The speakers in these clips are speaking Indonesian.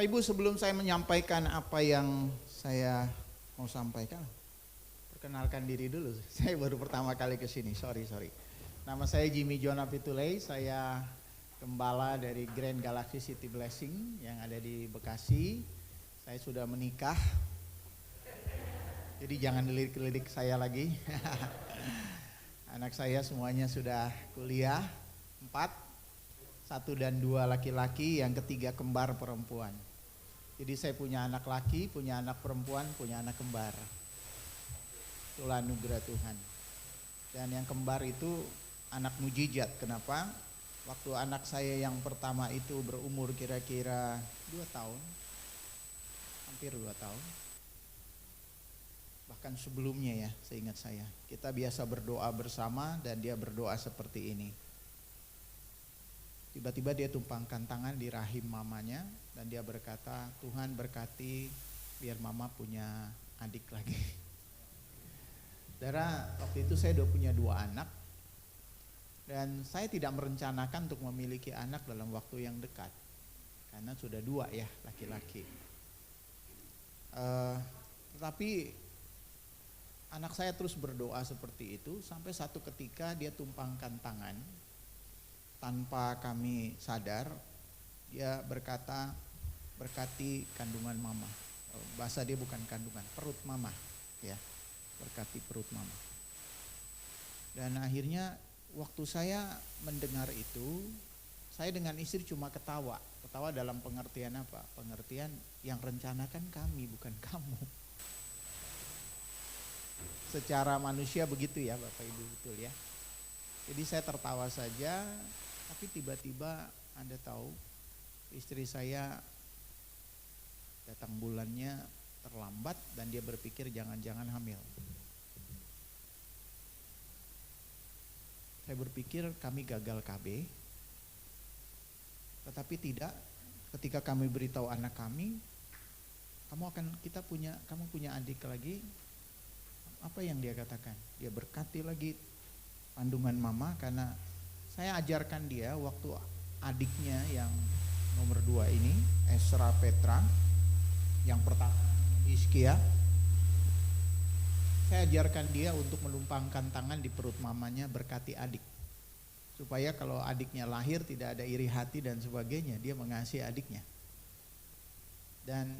Ibu, sebelum saya menyampaikan apa yang saya mau sampaikan, perkenalkan diri dulu. Saya baru pertama kali ke sini, sorry. Nama saya Jimmy John Apitulei, saya gembala dari Grand Galaxy City Blessing yang ada di Bekasi. Saya sudah menikah, jadi jangan lirik-lirik saya lagi. Anak saya semuanya sudah kuliah, 4, 1 dan 2 laki-laki, yang ketiga kembar perempuan. Jadi saya punya anak laki, punya anak perempuan, punya anak kembar. Itulah anugerah Tuhan. Dan yang kembar itu anak mujizat. Kenapa? Waktu anak saya yang pertama itu berumur kira-kira 2 tahun, hampir 2 tahun. Bahkan sebelumnya ya, seingat saya. Kita biasa berdoa bersama dan dia berdoa seperti ini. Tiba-tiba dia tumpangkan tangan di rahim mamanya dan dia berkata, Tuhan berkati biar mama punya adik lagi. Saudara, waktu itu saya udah punya 2 anak dan saya tidak merencanakan untuk memiliki anak dalam waktu yang dekat karena sudah 2 ya, laki-laki. Tetapi anak saya terus berdoa seperti itu sampai satu ketika dia tumpangkan tangan tanpa kami sadar, dia berkata, berkati kandungan mama. Bahasa dia bukan kandungan, perut mama, ya, berkati perut mama. Dan akhirnya waktu saya mendengar itu, saya dengan istri cuma ketawa dalam pengertian apa? Pengertian yang rencanakan kami, bukan kamu. Secara manusia begitu ya Bapak Ibu, betul ya. Jadi saya tertawa saja, tapi tiba-tiba Anda tahu istri saya datang bulannya terlambat dan dia berpikir jangan-jangan hamil. Saya berpikir kami gagal KB, tetapi tidak. Ketika kami beritahu anak kami, kamu punya adik lagi. Apa yang dia katakan? Dia berkati lagi kandungan mama karena saya ajarkan dia waktu adiknya yang nomor 2 ini, Esra Petra, yang pertama Hizkia. Saya ajarkan dia untuk melumpangkan tangan di perut mamanya berkati adik. Supaya kalau adiknya lahir tidak ada iri hati dan sebagainya, dia mengasihi adiknya. Dan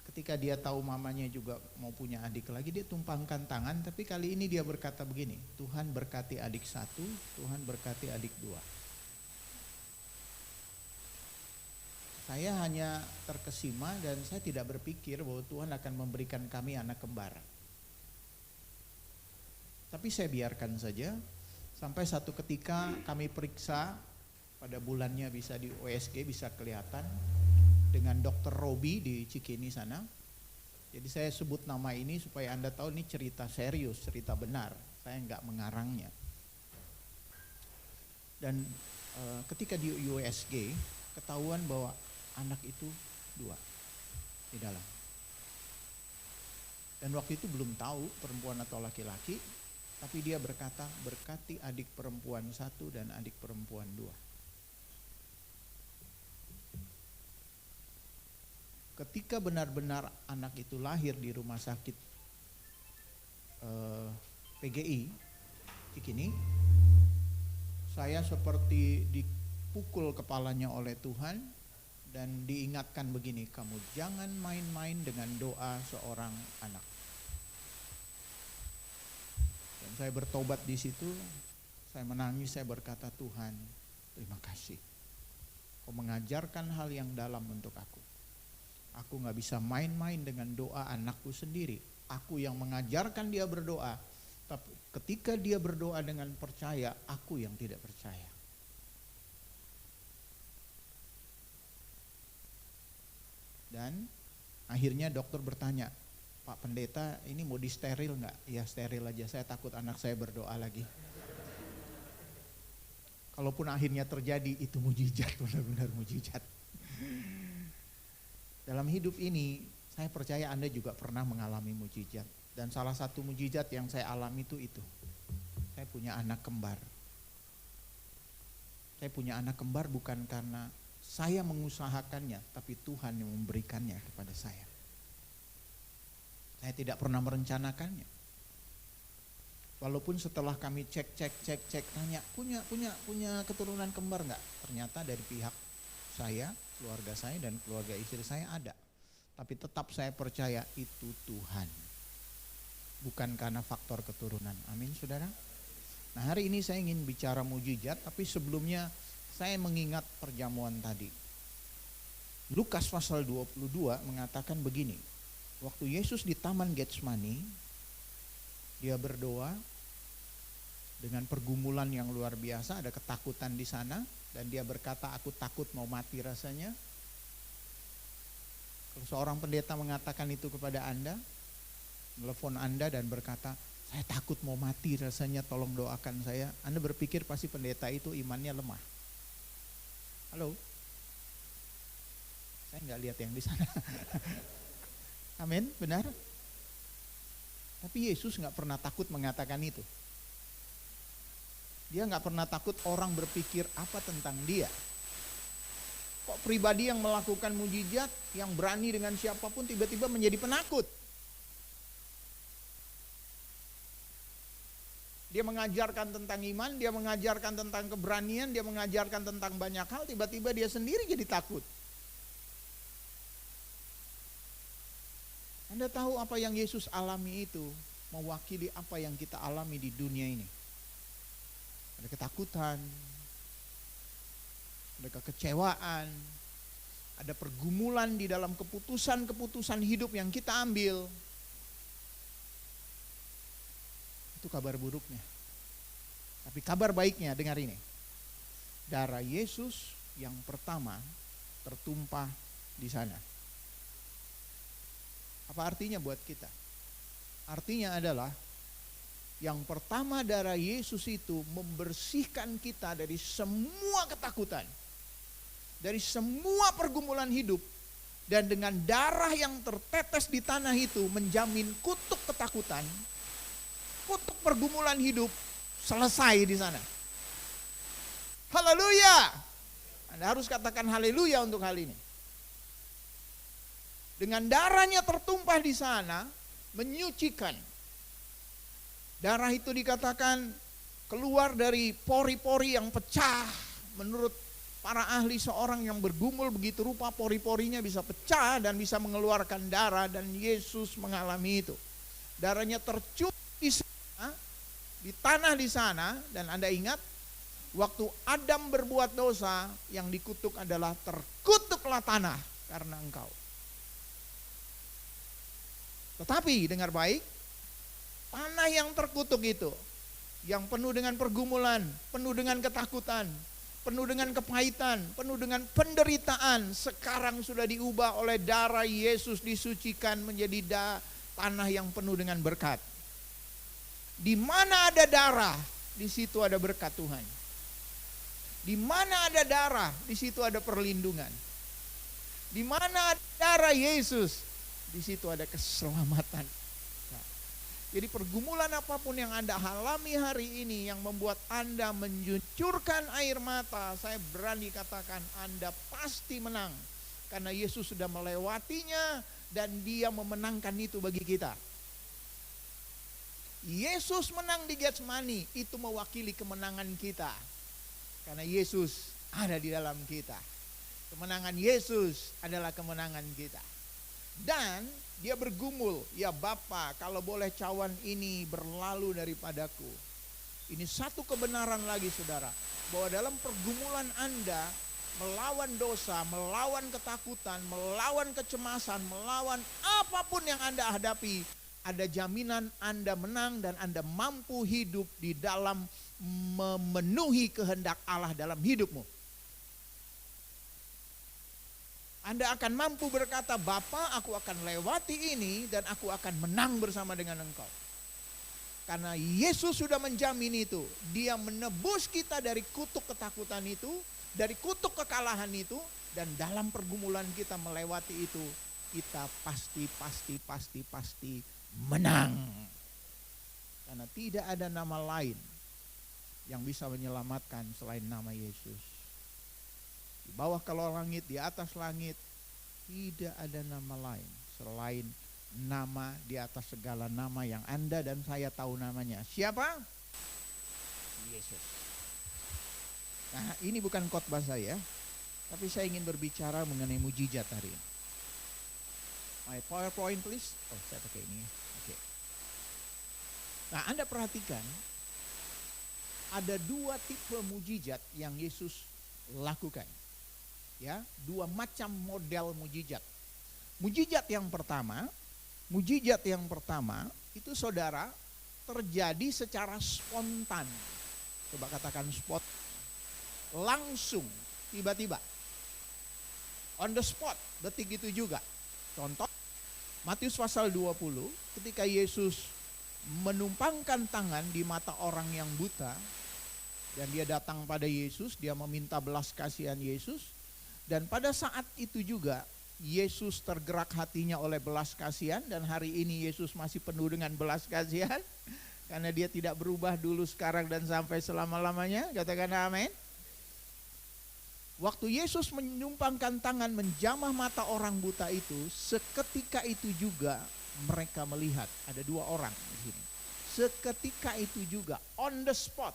ketika dia tahu mamanya juga mau punya adik lagi, dia tumpangkan tangan, tapi kali ini dia berkata begini, Tuhan berkati adik 1, Tuhan berkati adik 2. Saya hanya terkesima dan saya tidak berpikir bahwa Tuhan akan memberikan kami anak kembar. Tapi saya biarkan saja, sampai satu ketika kami periksa, pada bulannya bisa di USG, bisa kelihatan, dengan Dr. Robi di Cikini sana. Jadi saya sebut nama ini supaya Anda tahu ini cerita serius, cerita benar. Saya enggak mengarangnya. Dan ketika di USG ketahuan bahwa anak itu 2 di dalam. Dan waktu itu belum tahu perempuan atau laki-laki, tapi dia berkata berkati adik perempuan 1 dan adik perempuan 2. Ketika benar-benar anak itu lahir di rumah sakit PGI Cikini, saya seperti dipukul kepalanya oleh Tuhan dan diingatkan begini, kamu jangan main-main dengan doa seorang anak. Dan saya bertobat di situ, saya menangis, saya berkata, Tuhan terima kasih, Kau mengajarkan hal yang dalam untuk aku. Aku gak bisa main-main dengan doa anakku sendiri. Aku yang mengajarkan dia berdoa. Tapi ketika dia berdoa dengan percaya, aku yang tidak percaya. Dan akhirnya dokter bertanya, Pak Pendeta ini mau di steril gak? Ya steril aja, saya takut anak saya berdoa lagi. Kalaupun akhirnya terjadi, itu mujizat, benar-benar mujizat. Dalam hidup ini, saya percaya Anda juga pernah mengalami mujizat. Dan salah satu mujizat yang saya alami itu. Saya punya anak kembar. Saya punya anak kembar bukan karena Saya mengusahakannya, tapi Tuhan yang memberikannya kepada saya. Saya tidak pernah merencanakannya. Walaupun setelah kami cek, tanya, punya keturunan kembar enggak? Ternyata dari pihak saya, keluarga saya dan keluarga istri saya ada. Tapi tetap saya percaya itu Tuhan. Bukan karena faktor keturunan. Amin, saudara. Nah, hari ini saya ingin bicara mujizat, tapi sebelumnya saya mengingat perjamuan tadi. Lukas pasal 22 mengatakan begini. Waktu Yesus di Taman Getsemani, dia berdoa dengan pergumulan yang luar biasa, ada ketakutan di sana, dan dia berkata, aku takut mau mati rasanya. Kalau seorang pendeta mengatakan itu kepada Anda, telepon Anda dan berkata, saya takut mau mati rasanya, tolong doakan saya. Anda berpikir pasti pendeta itu imannya lemah. Halo? Saya nggak lihat yang di sana. Amin, benar? Tapi Yesus nggak pernah takut mengatakan itu. Dia nggak pernah takut orang berpikir apa tentang dia. Kok pribadi yang melakukan mujizat, yang berani dengan siapapun tiba-tiba menjadi penakut. Dia mengajarkan tentang iman, dia mengajarkan tentang keberanian, dia mengajarkan tentang banyak hal, tiba-tiba dia sendiri jadi takut. Anda tahu apa yang Yesus alami itu mewakili apa yang kita alami di dunia ini. Ada ketakutan, ada kekecewaan, ada pergumulan di dalam keputusan-keputusan hidup yang kita ambil. Itu kabar buruknya. Tapi kabar baiknya, dengar ini. Darah Yesus yang pertama tertumpah di sana. Apa artinya buat kita? Artinya adalah yang pertama darah Yesus itu membersihkan kita dari semua ketakutan, dari semua pergumulan hidup, dan dengan darah yang tertetes di tanah itu menjamin kutuk ketakutan, kutuk pergumulan hidup selesai di sana. Haleluya! Anda harus katakan haleluya untuk hal ini. Dengan darahnya tertumpah di sana, menyucikan. Darah itu dikatakan keluar dari pori-pori yang pecah. Menurut para ahli, seorang yang bergumul begitu rupa pori-porinya bisa pecah dan bisa mengeluarkan darah, dan Yesus mengalami itu. Darahnya tercurah di sana, di tanah di sana, dan Anda ingat waktu Adam berbuat dosa, yang dikutuk adalah terkutuklah tanah karena engkau. Tetapi dengar baik, tanah yang terkutuk itu, yang penuh dengan pergumulan, penuh dengan ketakutan, penuh dengan kepahitan, penuh dengan penderitaan, sekarang sudah diubah oleh darah Yesus, disucikan menjadi tanah yang penuh dengan berkat. Di mana ada darah, di situ ada berkat Tuhan. Di mana ada darah, di situ ada perlindungan. Di mana ada darah Yesus, di situ ada keselamatan. Nah, jadi pergumulan apapun yang Anda alami hari ini yang membuat Anda mencucurkan air mata, saya berani katakan Anda pasti menang. Karena Yesus sudah melewatinya dan Dia memenangkan itu bagi kita. Yesus menang di Getsemani, itu mewakili kemenangan kita. Karena Yesus ada di dalam kita. Kemenangan Yesus adalah kemenangan kita. Dan dia bergumul, ya Bapa, kalau boleh cawan ini berlalu daripadaku. Ini satu kebenaran lagi saudara, bahwa dalam pergumulan Anda melawan dosa, melawan ketakutan, melawan kecemasan, melawan apapun yang Anda hadapi, ada jaminan Anda menang dan Anda mampu hidup di dalam memenuhi kehendak Allah dalam hidupmu. Anda akan mampu berkata, Bapa, aku akan lewati ini dan aku akan menang bersama dengan engkau. Karena Yesus sudah menjamin itu. Dia menebus kita dari kutuk ketakutan itu, dari kutuk kekalahan itu, dan dalam pergumulan kita melewati itu, kita pasti menang. Karena tidak ada nama lain yang bisa menyelamatkan selain nama Yesus. Di bawah kalau langit, di atas langit, tidak ada nama lain selain nama di atas segala nama yang Anda dan saya tahu namanya. Siapa? Yesus. Nah, ini bukan khotbah saya, tapi saya ingin berbicara mengenai mujizat hari ini. My PowerPoint please. Oh, saya pakai ini. Oke. Nah, Anda perhatikan ada dua tipe mujizat yang Yesus lakukan. Ya, dua macam model mujizat. Mujizat yang pertama itu saudara terjadi secara spontan. Coba katakan spot. Langsung, tiba-tiba. On the spot, detik itu juga. Contoh, Matius pasal 20, ketika Yesus menumpangkan tangan di mata orang yang buta, dan dia datang pada Yesus, dia meminta belas kasihan Yesus, dan pada saat itu juga Yesus tergerak hatinya oleh belas kasihan, dan hari ini Yesus masih penuh dengan belas kasihan karena dia tidak berubah dulu, sekarang, dan sampai selama-lamanya. Katakan amin. Waktu Yesus menumpangkan tangan menjamah mata orang buta itu, seketika itu juga mereka melihat. Ada dua orang di sini. Seketika itu juga, on the spot.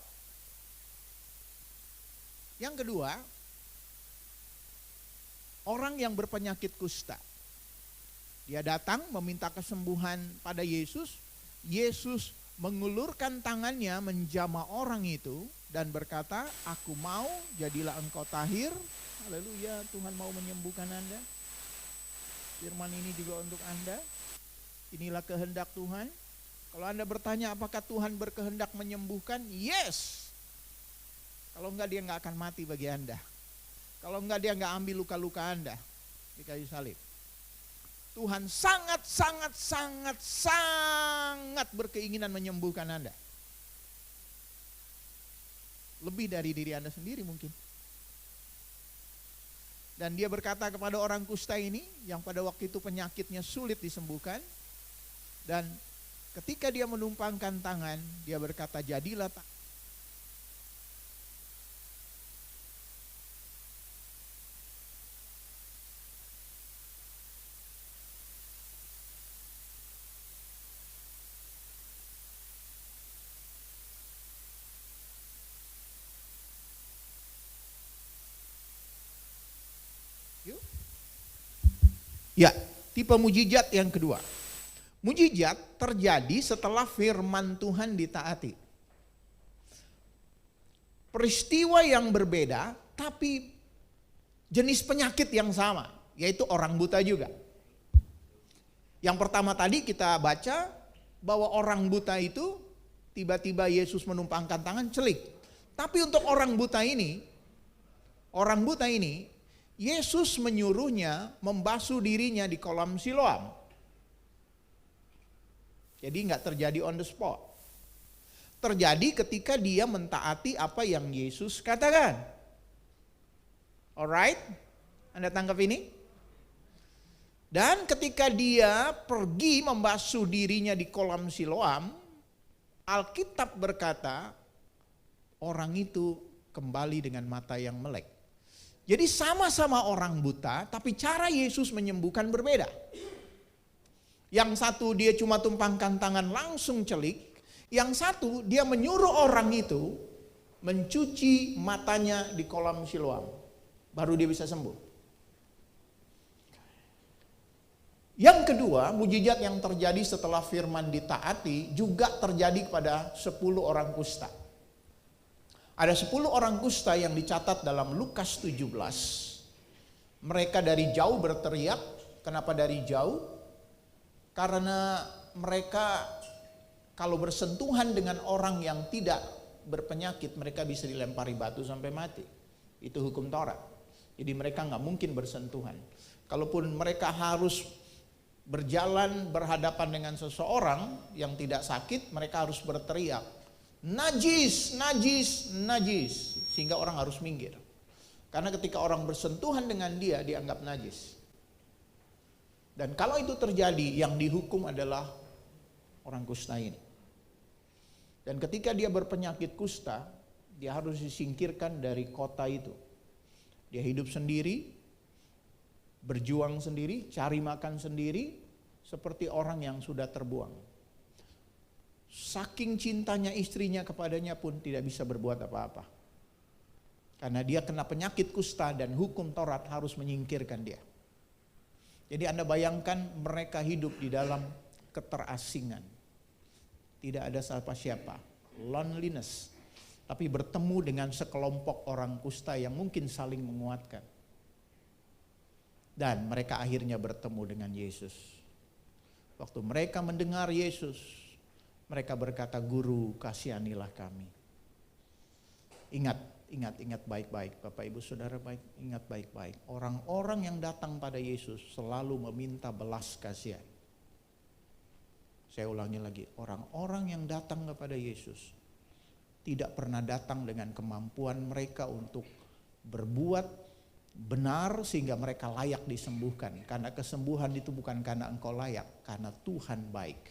Yang kedua, orang yang berpenyakit kusta. Dia datang meminta kesembuhan pada Yesus. Yesus mengulurkan tangannya menjamah orang itu dan berkata, aku mau, jadilah engkau tahir. Haleluya, Tuhan mau menyembuhkan Anda. Firman ini juga untuk Anda. Inilah kehendak Tuhan. Kalau Anda bertanya apakah Tuhan berkehendak menyembuhkan? Yes. Kalau enggak, dia enggak akan mati bagi Anda. Kalau enggak, dia enggak ambil luka-luka Anda di kayu salib. Tuhan sangat berkeinginan menyembuhkan Anda. Lebih dari diri Anda sendiri mungkin. Dan dia berkata kepada orang kusta ini, yang pada waktu itu penyakitnya sulit disembuhkan. Dan ketika dia menumpangkan tangan, dia berkata, jadilah ya, tipe mujizat yang kedua. Mujizat terjadi setelah firman Tuhan ditaati. Peristiwa yang berbeda, tapi jenis penyakit yang sama, yaitu orang buta juga. Yang pertama tadi kita baca bahwa orang buta itu tiba-tiba Yesus menumpangkan tangan, celik. Tapi untuk orang buta ini, Yesus menyuruhnya membasuh dirinya di kolam Siloam. Jadi enggak terjadi on the spot. Terjadi ketika dia mentaati apa yang Yesus katakan. Alright? Anda tangkap ini? Dan ketika dia pergi membasuh dirinya di kolam Siloam, Alkitab berkata, orang itu kembali dengan mata yang melek. Jadi sama-sama orang buta, tapi cara Yesus menyembuhkan berbeda. Yang satu dia cuma tumpangkan tangan langsung celik. Yang satu dia menyuruh orang itu mencuci matanya di kolam Siloam. Baru dia bisa sembuh. Yang kedua, mujizat yang terjadi setelah firman ditaati juga terjadi kepada 10 orang kusta. Ada 10 orang kusta yang dicatat dalam Lukas 17. Mereka dari jauh berteriak. Kenapa dari jauh? Karena mereka kalau bersentuhan dengan orang yang tidak berpenyakit, mereka bisa dilempari batu sampai mati. Itu hukum Taurat. Jadi mereka nggak mungkin bersentuhan. Kalaupun mereka harus berjalan berhadapan dengan seseorang yang tidak sakit, mereka harus berteriak, najis, najis, najis, sehingga orang harus minggir. Karena ketika orang bersentuhan dengan dia, dianggap najis. Dan kalau itu terjadi, yang dihukum adalah orang kusta ini. Dan ketika dia berpenyakit kusta, dia harus disingkirkan dari kota itu. Dia hidup sendiri, berjuang sendiri, cari makan sendiri, seperti orang yang sudah terbuang. Saking cintanya istrinya kepadanya pun tidak bisa berbuat apa-apa. Karena dia kena penyakit kusta dan hukum Taurat harus menyingkirkan dia. Jadi Anda bayangkan mereka hidup di dalam keterasingan. Tidak ada siapa-siapa, loneliness. Tapi bertemu dengan sekelompok orang kusta yang mungkin saling menguatkan. Dan mereka akhirnya bertemu dengan Yesus. Waktu mereka mendengar Yesus, mereka berkata, "Guru, kasihanilah kami." Ingat baik-baik, Bapak Ibu Saudara, ingat baik-baik. Orang-orang yang datang pada Yesus selalu meminta belas kasihan. Saya ulangi lagi, orang-orang yang datang kepada Yesus tidak pernah datang dengan kemampuan mereka untuk berbuat benar sehingga mereka layak disembuhkan. Karena kesembuhan itu bukan karena engkau layak, karena Tuhan baik.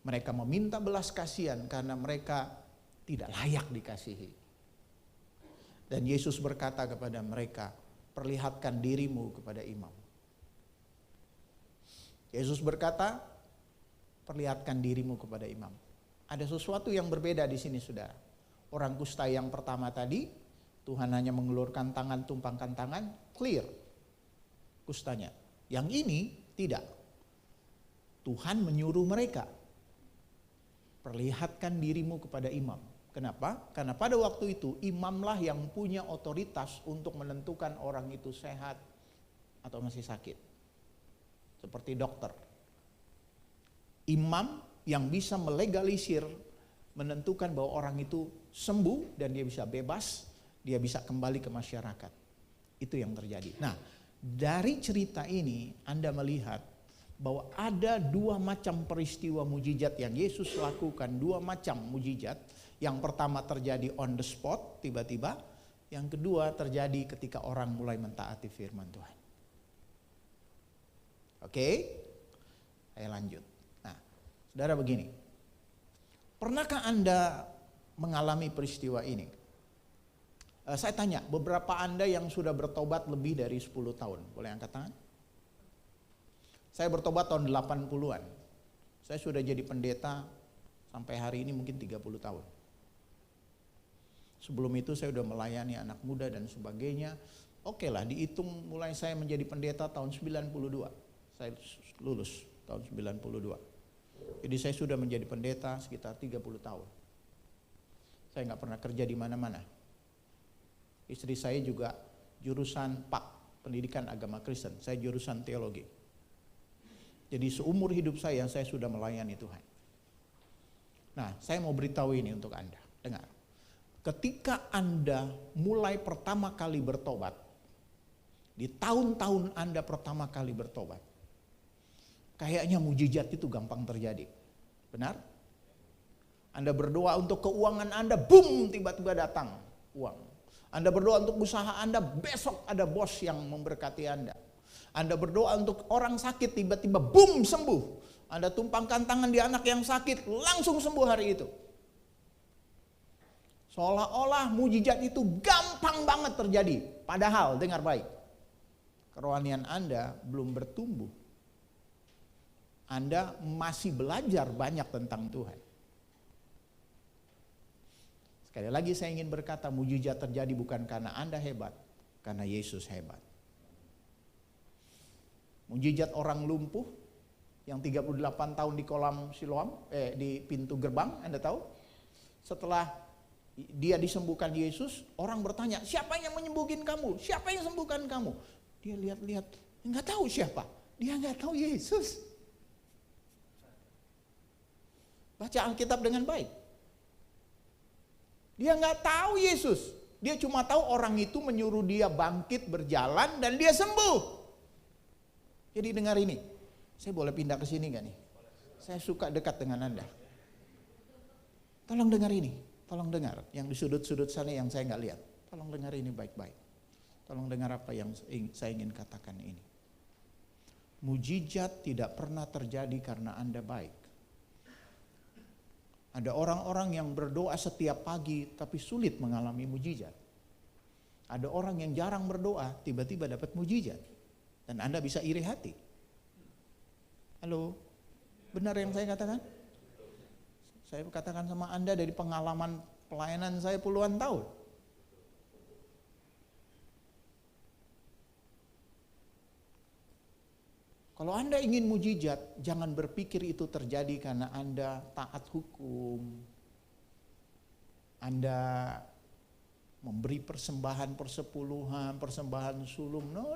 Mereka meminta belas kasihan karena mereka tidak layak dikasihi. Dan Yesus berkata kepada mereka, "Perlihatkan dirimu kepada imam." Yesus berkata, "Perlihatkan dirimu kepada imam." Ada sesuatu yang berbeda di sini, saudara. Orang kusta yang pertama tadi, Tuhan hanya mengulurkan tangan, tumpangkan tangan, clear kustanya. Yang ini tidak. Tuhan menyuruh mereka, perlihatkan dirimu kepada imam. Kenapa? Karena pada waktu itu imamlah yang punya otoritas untuk menentukan orang itu sehat atau masih sakit. Seperti dokter. Imam yang bisa melegalisir, menentukan bahwa orang itu sembuh dan dia bisa bebas, dia bisa kembali ke masyarakat. Itu yang terjadi. Nah, dari cerita ini Anda melihat bahwa ada dua macam peristiwa mujizat yang Yesus lakukan, dua macam mujizat. Yang pertama terjadi on the spot, tiba-tiba. Yang kedua terjadi ketika orang mulai mentaati firman Tuhan. Oke? Saya lanjut. Nah, saudara begini. Pernahkah Anda mengalami peristiwa ini? Saya tanya, beberapa Anda yang sudah bertobat lebih dari 10 tahun, boleh angkat tangan? Saya bertobat tahun 80-an. Saya sudah jadi pendeta sampai hari ini mungkin 30 tahun. Sebelum itu saya sudah melayani anak muda dan sebagainya. Oke lah, dihitung mulai saya menjadi pendeta tahun 92. Saya lulus tahun 92. Jadi saya sudah menjadi pendeta sekitar 30 tahun. Saya nggak pernah kerja di mana-mana. Istri saya juga jurusan PAK, Pendidikan Agama Kristen. Saya jurusan teologi. Jadi seumur hidup saya sudah melayani Tuhan. Nah, saya mau beritahu ini untuk Anda. Dengar. Ketika Anda mulai pertama kali bertobat, di tahun-tahun Anda pertama kali bertobat, kayaknya mujizat itu gampang terjadi. Benar? Anda berdoa untuk keuangan Anda, boom, tiba-tiba datang uang. Anda berdoa untuk usaha Anda, besok ada bos yang memberkati Anda. Anda berdoa untuk orang sakit, tiba-tiba boom, sembuh. Anda tumpangkan tangan di anak yang sakit, langsung sembuh hari itu. Seolah-olah mujizat itu gampang banget terjadi. Padahal, dengar baik, kerohanian Anda belum bertumbuh. Anda masih belajar banyak tentang Tuhan. Sekali lagi saya ingin berkata, mujizat terjadi bukan karena Anda hebat, karena Yesus hebat. Mujizat orang lumpuh yang 38 tahun di kolam Siloam, di pintu gerbang, Anda tahu? Setelah dia disembuhkan Yesus, orang bertanya, siapa yang menyembuhkan kamu? Siapa yang sembuhkan kamu? Dia lihat-lihat, enggak tahu siapa. Dia enggak tahu Yesus. Baca Alkitab dengan baik. Dia enggak tahu Yesus. Dia cuma tahu orang itu menyuruh dia bangkit, berjalan, dan dia sembuh. Jadi dengar ini. Saya boleh pindah ke sini enggak nih? Saya suka dekat dengan Anda. Tolong dengar ini. Tolong dengar, yang di sudut-sudut sana yang saya nggak lihat. Tolong dengar ini baik-baik. Tolong dengar apa yang saya ingin katakan ini. Mujizat tidak pernah terjadi karena Anda baik. Ada orang-orang yang berdoa setiap pagi tapi sulit mengalami mujizat. Ada orang yang jarang berdoa, tiba-tiba dapat mujizat. Dan Anda bisa iri hati. Halo, benar yang saya katakan? Saya katakan sama Anda dari pengalaman pelayanan saya puluhan tahun. Kalau Anda ingin mujizat, jangan berpikir itu terjadi karena Anda taat hukum. Anda memberi persembahan persepuluhan, persembahan sulung. No.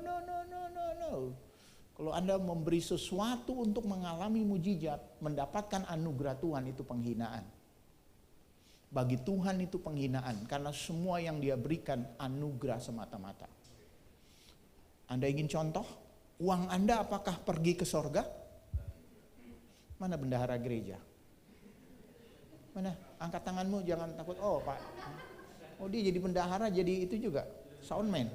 Kalau Anda memberi sesuatu untuk mengalami mujizat, mendapatkan anugerah Tuhan, itu penghinaan. Bagi Tuhan itu penghinaan, karena semua yang Dia berikan anugerah semata-mata. Anda ingin contoh? Uang Anda apakah pergi ke sorga? Mana bendahara gereja? Mana? Angkat tanganmu, jangan takut. Oh Pak, oh dia jadi bendahara, jadi itu juga, soundman.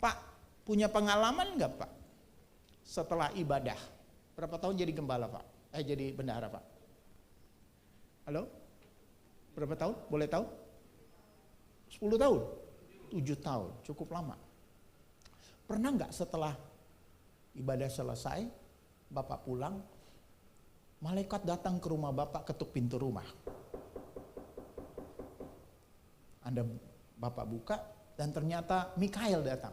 Pak, punya pengalaman enggak Pak? Setelah ibadah, berapa tahun jadi gembala Pak? Jadi bendahara Pak? Halo? Berapa tahun? Boleh tahu? 10 tahun? 7 tahun, cukup lama. Pernah enggak setelah ibadah selesai, Bapak pulang, malaikat datang ke rumah Bapak, ketuk pintu rumah. Bapak buka dan ternyata Mikael datang.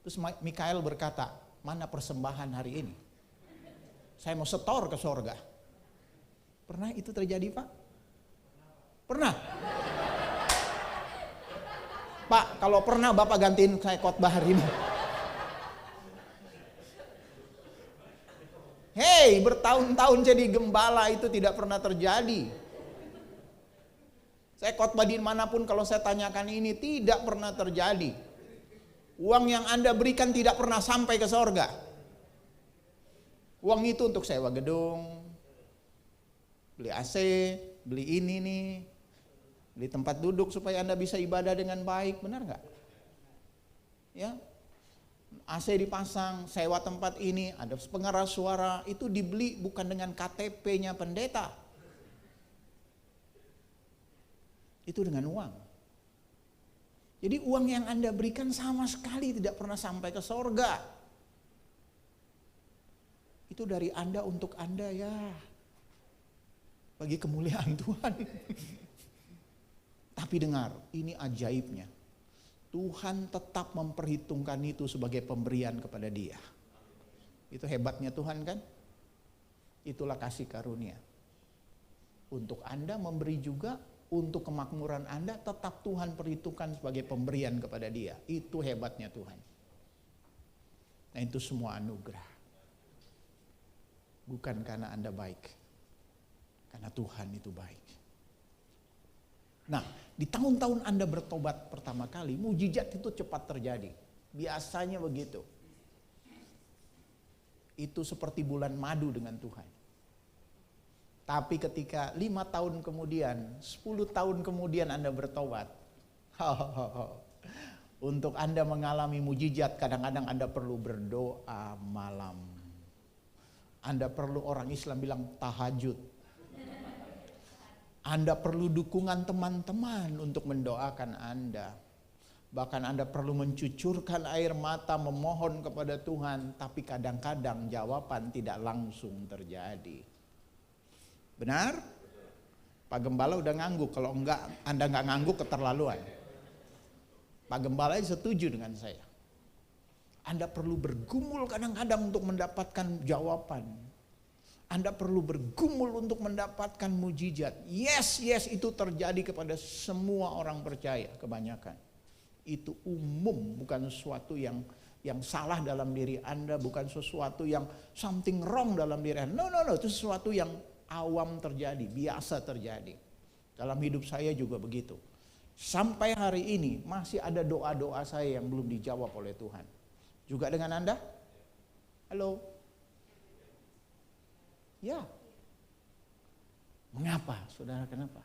Terus Mikael berkata, mana persembahan hari ini? Saya mau setor ke sorga. Pernah itu terjadi Pak? Pernah? Pak, kalau pernah Bapak gantiin saya khotbah hari ini. Hei, bertahun-tahun jadi gembala itu tidak pernah terjadi. Saya khotbah di manapun kalau saya tanyakan ini tidak pernah terjadi. Uang yang Anda berikan tidak pernah sampai ke sorga. Uang itu untuk sewa gedung, beli AC, beli ini nih, beli tempat duduk supaya Anda bisa ibadah dengan baik, benar nggak? Ya, AC dipasang, sewa tempat ini, ada pengeras suara, itu dibeli bukan dengan KTP-nya pendeta. Itu dengan uang. Jadi uang yang Anda berikan sama sekali tidak pernah sampai ke sorga. Itu dari Anda untuk Anda ya. Bagi kemuliaan Tuhan. Tapi dengar, ini ajaibnya. Tuhan tetap memperhitungkan itu sebagai pemberian kepada Dia. Itu hebatnya Tuhan kan? Itulah kasih karunia. Untuk Anda memberi juga, untuk kemakmuran Anda tetap Tuhan perhitungkan sebagai pemberian kepada Dia. Itu hebatnya Tuhan. Nah itu semua anugerah. Bukan karena Anda baik. Karena Tuhan itu baik. Nah, di tahun-tahun Anda bertobat pertama kali, mujizat itu cepat terjadi. Biasanya begitu. Itu seperti bulan madu dengan Tuhan. Tapi ketika 5 tahun kemudian, 10 tahun kemudian Anda bertobat, untuk Anda mengalami mujizat, kadang-kadang Anda perlu berdoa malam. Anda perlu, orang Islam bilang, tahajud. Anda perlu dukungan teman-teman untuk mendoakan Anda. Bahkan Anda perlu mencucurkan air mata memohon kepada Tuhan, tapi kadang-kadang jawaban tidak langsung terjadi. Benar? Pak Gembala udah ngangguk, kalau enggak Anda enggak ngangguk keterlaluan. Pak Gembala setuju dengan saya. Anda perlu bergumul kadang-kadang untuk mendapatkan jawaban. Anda perlu bergumul untuk mendapatkan mujizat. Yes, itu terjadi kepada semua orang percaya kebanyakan. Itu umum, bukan sesuatu yang salah dalam diri Anda, bukan sesuatu yang something wrong dalam diri Anda. No, itu sesuatu yang awam terjadi, biasa terjadi. Dalam hidup saya juga begitu. Sampai hari ini masih ada doa-doa saya yang belum dijawab oleh Tuhan. Juga dengan Anda? Halo? Ya. Mengapa, saudara, kenapa?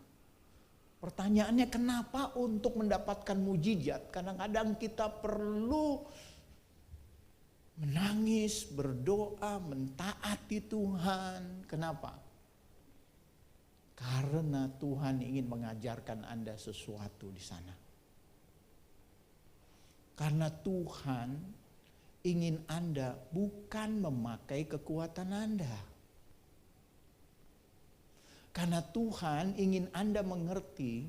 Pertanyaannya kenapa untuk mendapatkan mujizat? Kadang-kadang kita perlu menangis, berdoa, mentaati Tuhan. Kenapa? Karena Tuhan ingin mengajarkan Anda sesuatu di sana. Karena Tuhan ingin Anda bukan memakai kekuatan Anda. Karena Tuhan ingin Anda mengerti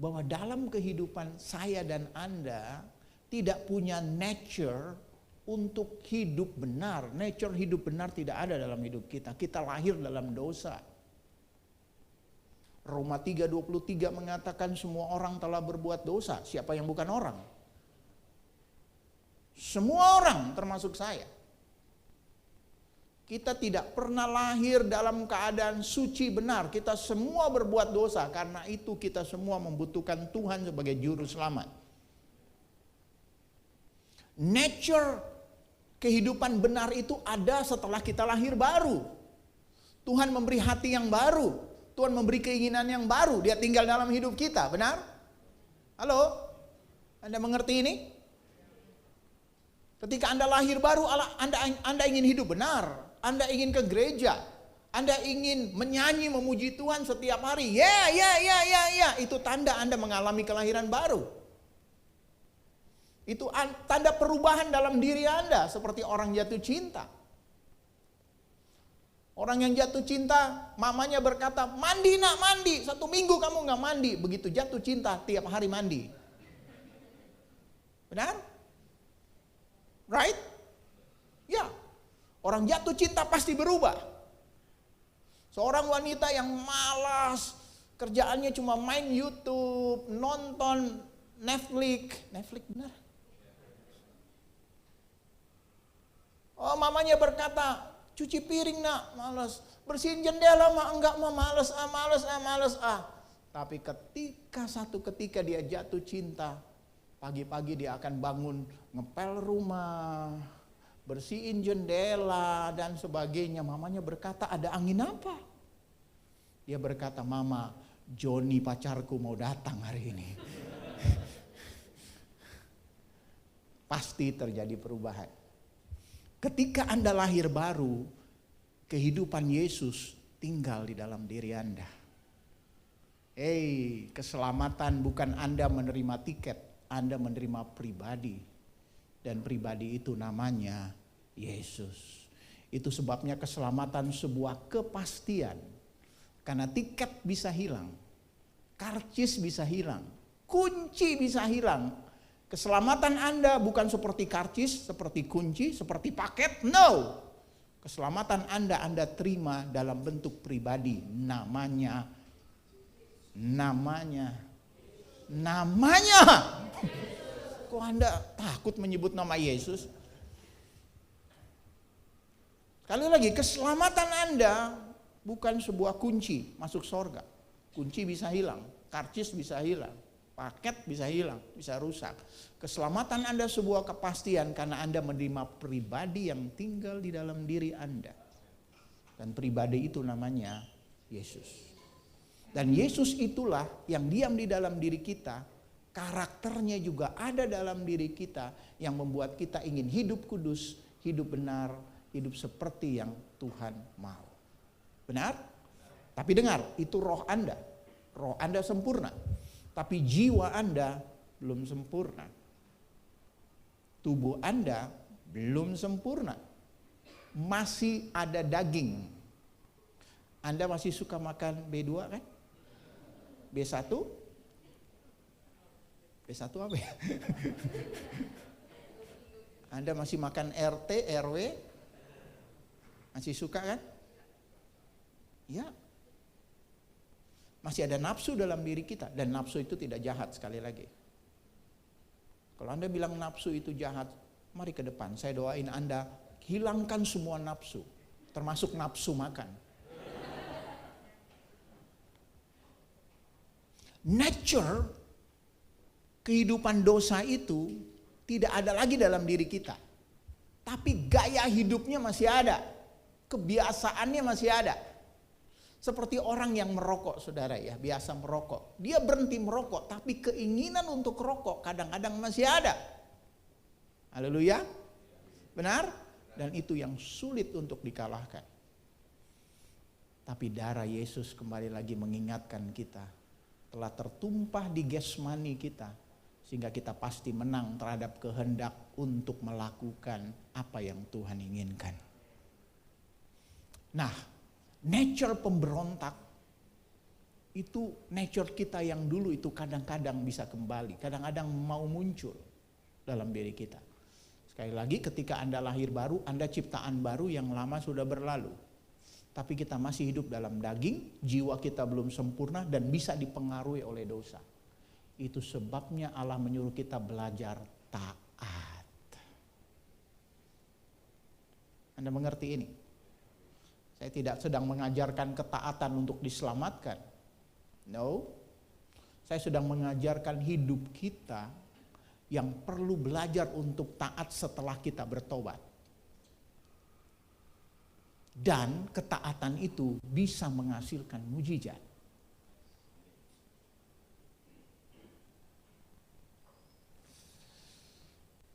bahwa dalam kehidupan saya dan Anda tidak punya nature untuk hidup benar. Nature hidup benar tidak ada dalam hidup kita. Kita lahir dalam dosa. Roma 3:23 mengatakan semua orang telah berbuat dosa. Siapa yang bukan orang? Semua orang termasuk saya. Kita tidak pernah lahir dalam keadaan suci benar. Kita semua berbuat dosa. Karena itu kita semua membutuhkan Tuhan sebagai juru selamat. Nature kehidupan benar itu ada setelah kita lahir baru. Tuhan memberi hati yang baru. Tuhan memberi keinginan yang baru. Dia tinggal dalam hidup kita, benar? Halo? Anda mengerti ini? Ketika Anda lahir baru, Anda ingin hidup benar. Anda ingin ke gereja. Anda ingin menyanyi, memuji Tuhan setiap hari. Ya. Itu tanda Anda mengalami kelahiran baru. Itu tanda perubahan dalam diri Anda. Seperti orang jatuh cinta. Orang yang jatuh cinta, mamanya berkata, mandi nak, mandi. 1 minggu kamu gak mandi. Begitu jatuh cinta, tiap hari mandi. Benar? Right? Ya. Orang jatuh cinta pasti berubah. Seorang wanita yang malas, kerjaannya cuma main YouTube, nonton Netflix benar? Oh, mamanya berkata, cuci piring nak, malas. Bersihin jendela mah enggak mah, malas. Tapi satu ketika dia jatuh cinta, pagi-pagi dia akan bangun, ngepel rumah, bersihin jendela dan sebagainya. Mamanya berkata, ada angin apa? Dia berkata, mama, Joni pacarku mau datang hari ini. Pasti terjadi perubahan. Ketika Anda lahir baru, kehidupan Yesus tinggal di dalam diri Anda. Keselamatan bukan Anda menerima tiket, Anda menerima pribadi. Dan pribadi itu namanya Yesus. Itu sebabnya keselamatan sebuah kepastian. Karena tiket bisa hilang, karcis bisa hilang, kunci bisa hilang. Keselamatan Anda bukan seperti karcis, seperti kunci, seperti paket. No. Keselamatan Anda terima dalam bentuk pribadi. Namanya. Kok Anda takut menyebut nama Yesus? Sekali lagi, keselamatan Anda bukan sebuah kunci masuk surga. Kunci bisa hilang, karcis bisa hilang, paket bisa hilang, bisa rusak. Keselamatan Anda sebuah kepastian karena Anda menerima pribadi yang tinggal di dalam diri Anda. Dan pribadi itu namanya Yesus. Dan Yesus itulah yang diam di dalam diri kita. Karakternya juga ada dalam diri kita yang membuat kita ingin hidup kudus, hidup benar, hidup seperti yang Tuhan mau. Benar? Tapi dengar, itu roh Anda. Roh Anda sempurna. Tapi jiwa Anda belum sempurna. Tubuh Anda belum sempurna. Masih ada daging. Anda masih suka makan B2 kan? B1? B1 apa ya? Anda masih makan RT, RW? Masih suka kan? Ya. Masih ada nafsu dalam diri kita. Dan nafsu itu tidak jahat, sekali lagi. Kalau Anda bilang nafsu itu jahat, mari ke depan. Saya doain Anda hilangkan semua nafsu. Termasuk nafsu makan. Nature, kehidupan dosa itu tidak ada lagi dalam diri kita. Tapi gaya hidupnya masih ada. Kebiasaannya masih ada. Seperti orang yang merokok, saudara ya, biasa merokok. Dia berhenti merokok, tapi keinginan untuk rokok kadang-kadang masih ada. Haleluya. Benar? Dan itu yang sulit untuk dikalahkan. Tapi darah Yesus kembali lagi mengingatkan kita telah tertumpah di Getsemani kita, sehingga kita pasti menang terhadap kehendak untuk melakukan apa yang Tuhan inginkan. Nah, nature pemberontak itu nature kita yang dulu itu kadang-kadang bisa kembali, kadang-kadang mau muncul dalam diri kita. Sekali lagi, ketika Anda lahir baru, Anda ciptaan baru, yang lama sudah berlalu. Tapi kita masih hidup dalam daging, jiwa kita belum sempurna dan bisa dipengaruhi oleh dosa. Itu sebabnya Allah menyuruh kita belajar taat. Anda mengerti ini? Saya tidak sedang mengajarkan ketaatan untuk diselamatkan. No. Saya sedang mengajarkan hidup kita yang perlu belajar untuk taat setelah kita bertobat. Dan ketaatan itu bisa menghasilkan mujizat.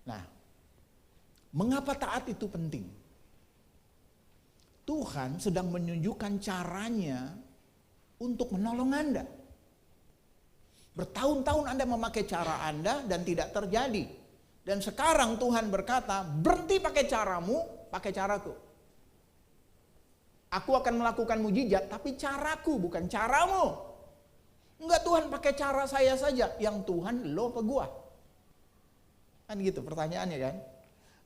Nah, mengapa taat itu penting? Tuhan sedang menunjukkan caranya untuk menolong Anda. Bertahun-tahun Anda memakai cara Anda dan tidak terjadi. Dan sekarang Tuhan berkata, berhenti pakai caramu, pakai caraku. Aku akan melakukan mujizat, tapi caraku bukan caramu. Enggak, Tuhan pakai cara saya saja. Yang Tuhan lo apa gua? Kan gitu pertanyaannya kan.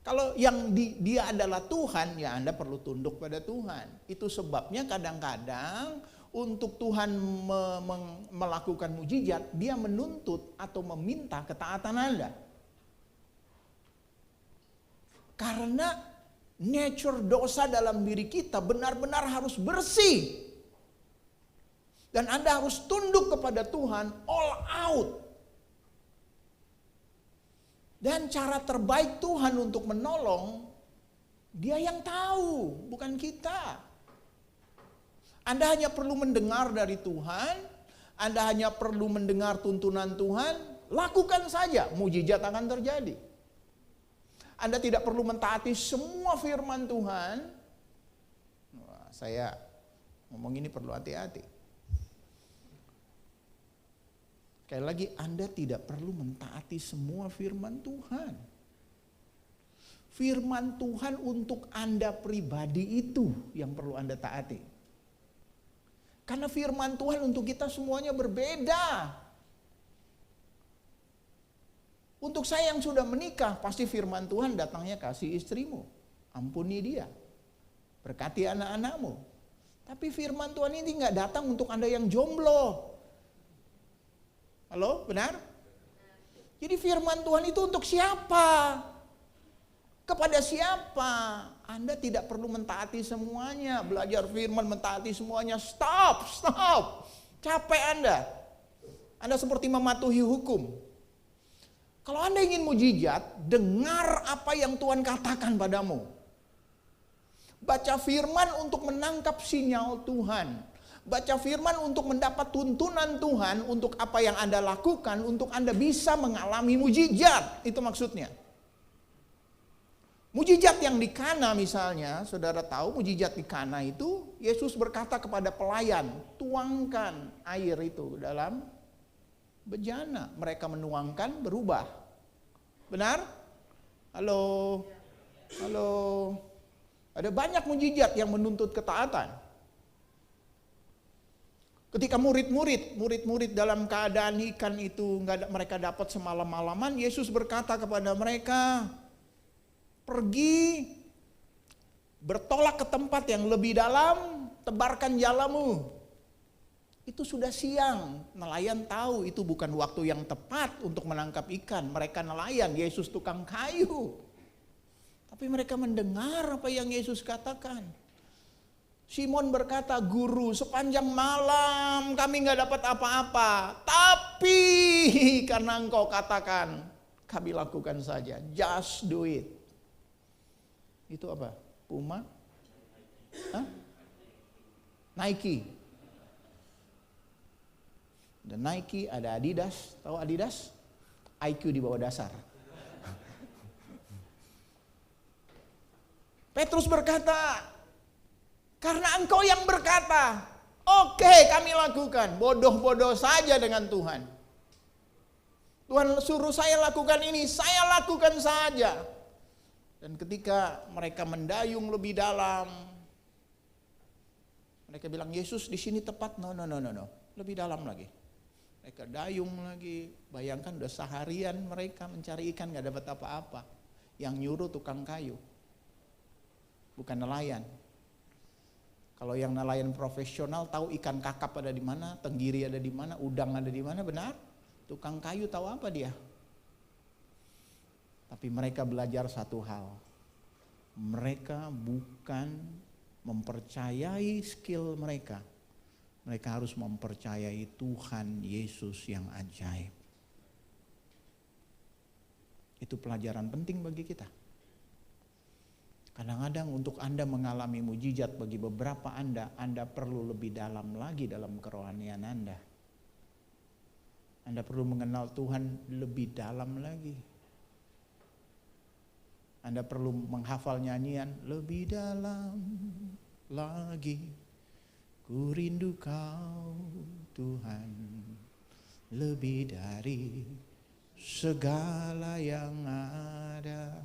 Kalau yang dia adalah Tuhan, ya Anda perlu tunduk pada Tuhan. Itu sebabnya kadang-kadang untuk Tuhan melakukan mujizat, dia menuntut atau meminta ketaatan Anda. Karena nature dosa dalam diri kita benar-benar harus bersih. Dan Anda harus tunduk kepada Tuhan all out. Dan cara terbaik Tuhan untuk menolong, Dia yang tahu, bukan kita. Anda hanya perlu mendengar dari Tuhan, Anda hanya perlu mendengar tuntunan Tuhan, lakukan saja, mujizat akan terjadi. Anda tidak perlu mentaati semua firman Tuhan. Wah, saya ngomong ini perlu hati-hati. Sekali lagi, Anda tidak perlu mentaati semua firman Tuhan. Firman Tuhan untuk Anda pribadi itu yang perlu Anda taati. Karena firman Tuhan untuk kita semuanya berbeda. Untuk saya yang sudah menikah, pasti firman Tuhan datangnya kasih istrimu, ampuni dia, berkati anak-anakmu. Tapi firman Tuhan ini nggak datang untuk Anda yang jomblo. Halo, benar? Jadi firman Tuhan itu untuk siapa? Kepada siapa? Anda tidak perlu mentaati semuanya, belajar firman mentaati semuanya. Stop. Capek Anda. Anda seperti mematuhi hukum. Kalau Anda ingin mujizat, dengar apa yang Tuhan katakan padamu. Baca firman untuk menangkap sinyal Tuhan. Baca firman untuk mendapat tuntunan Tuhan untuk apa yang Anda lakukan, untuk Anda bisa mengalami mujizat. Itu maksudnya. Mujizat yang di Kana misalnya, saudara tahu mujizat di Kana itu, Yesus berkata kepada pelayan, tuangkan air itu dalam bejana. Mereka menuangkan, berubah. Benar? Halo? Ada banyak mujizat yang menuntut ketaatan. Ketika murid-murid dalam keadaan ikan itu mereka dapat semalam-malaman, Yesus berkata kepada mereka, pergi, bertolak ke tempat yang lebih dalam, tebarkan jalamu. Itu sudah siang, nelayan tahu itu bukan waktu yang tepat untuk menangkap ikan. Mereka nelayan, Yesus tukang kayu. Tapi mereka mendengar apa yang Yesus katakan. Simon berkata, guru, sepanjang malam kami gak dapat apa-apa. Tapi karena engkau katakan, kami lakukan saja. Just do it. Itu apa? Puma? Hah? Nike. Ada Nike, ada Adidas. Tahu Adidas? IQ di bawah dasar. Petrus berkata, Karena Engkau yang berkata, oke, kami lakukan. Bodoh-bodoh saja dengan Tuhan. Tuhan suruh saya lakukan ini, saya lakukan saja. Dan ketika mereka mendayung lebih dalam, mereka bilang, Yesus di sini tepat. No. Lebih dalam lagi. Mereka dayung lagi. Bayangkan udah seharian mereka mencari ikan gak dapat apa-apa. Yang nyuruh tukang kayu. Bukan nelayan. Kalau yang nelayan profesional tahu ikan kakap ada di mana, tenggiri ada di mana, udang ada di mana, benar? Tukang kayu tahu apa dia? Tapi mereka belajar satu hal. Mereka bukan mempercayai skill mereka. Mereka harus mempercayai Tuhan Yesus yang ajaib. Itu pelajaran penting bagi kita. Kadang-kadang untuk Anda mengalami mujizat, bagi beberapa Anda perlu lebih dalam lagi dalam kerohanian Anda. Anda perlu mengenal Tuhan lebih dalam lagi. Anda perlu menghafal nyanyian, lebih dalam lagi, ku rindu Kau Tuhan, lebih dari segala yang ada.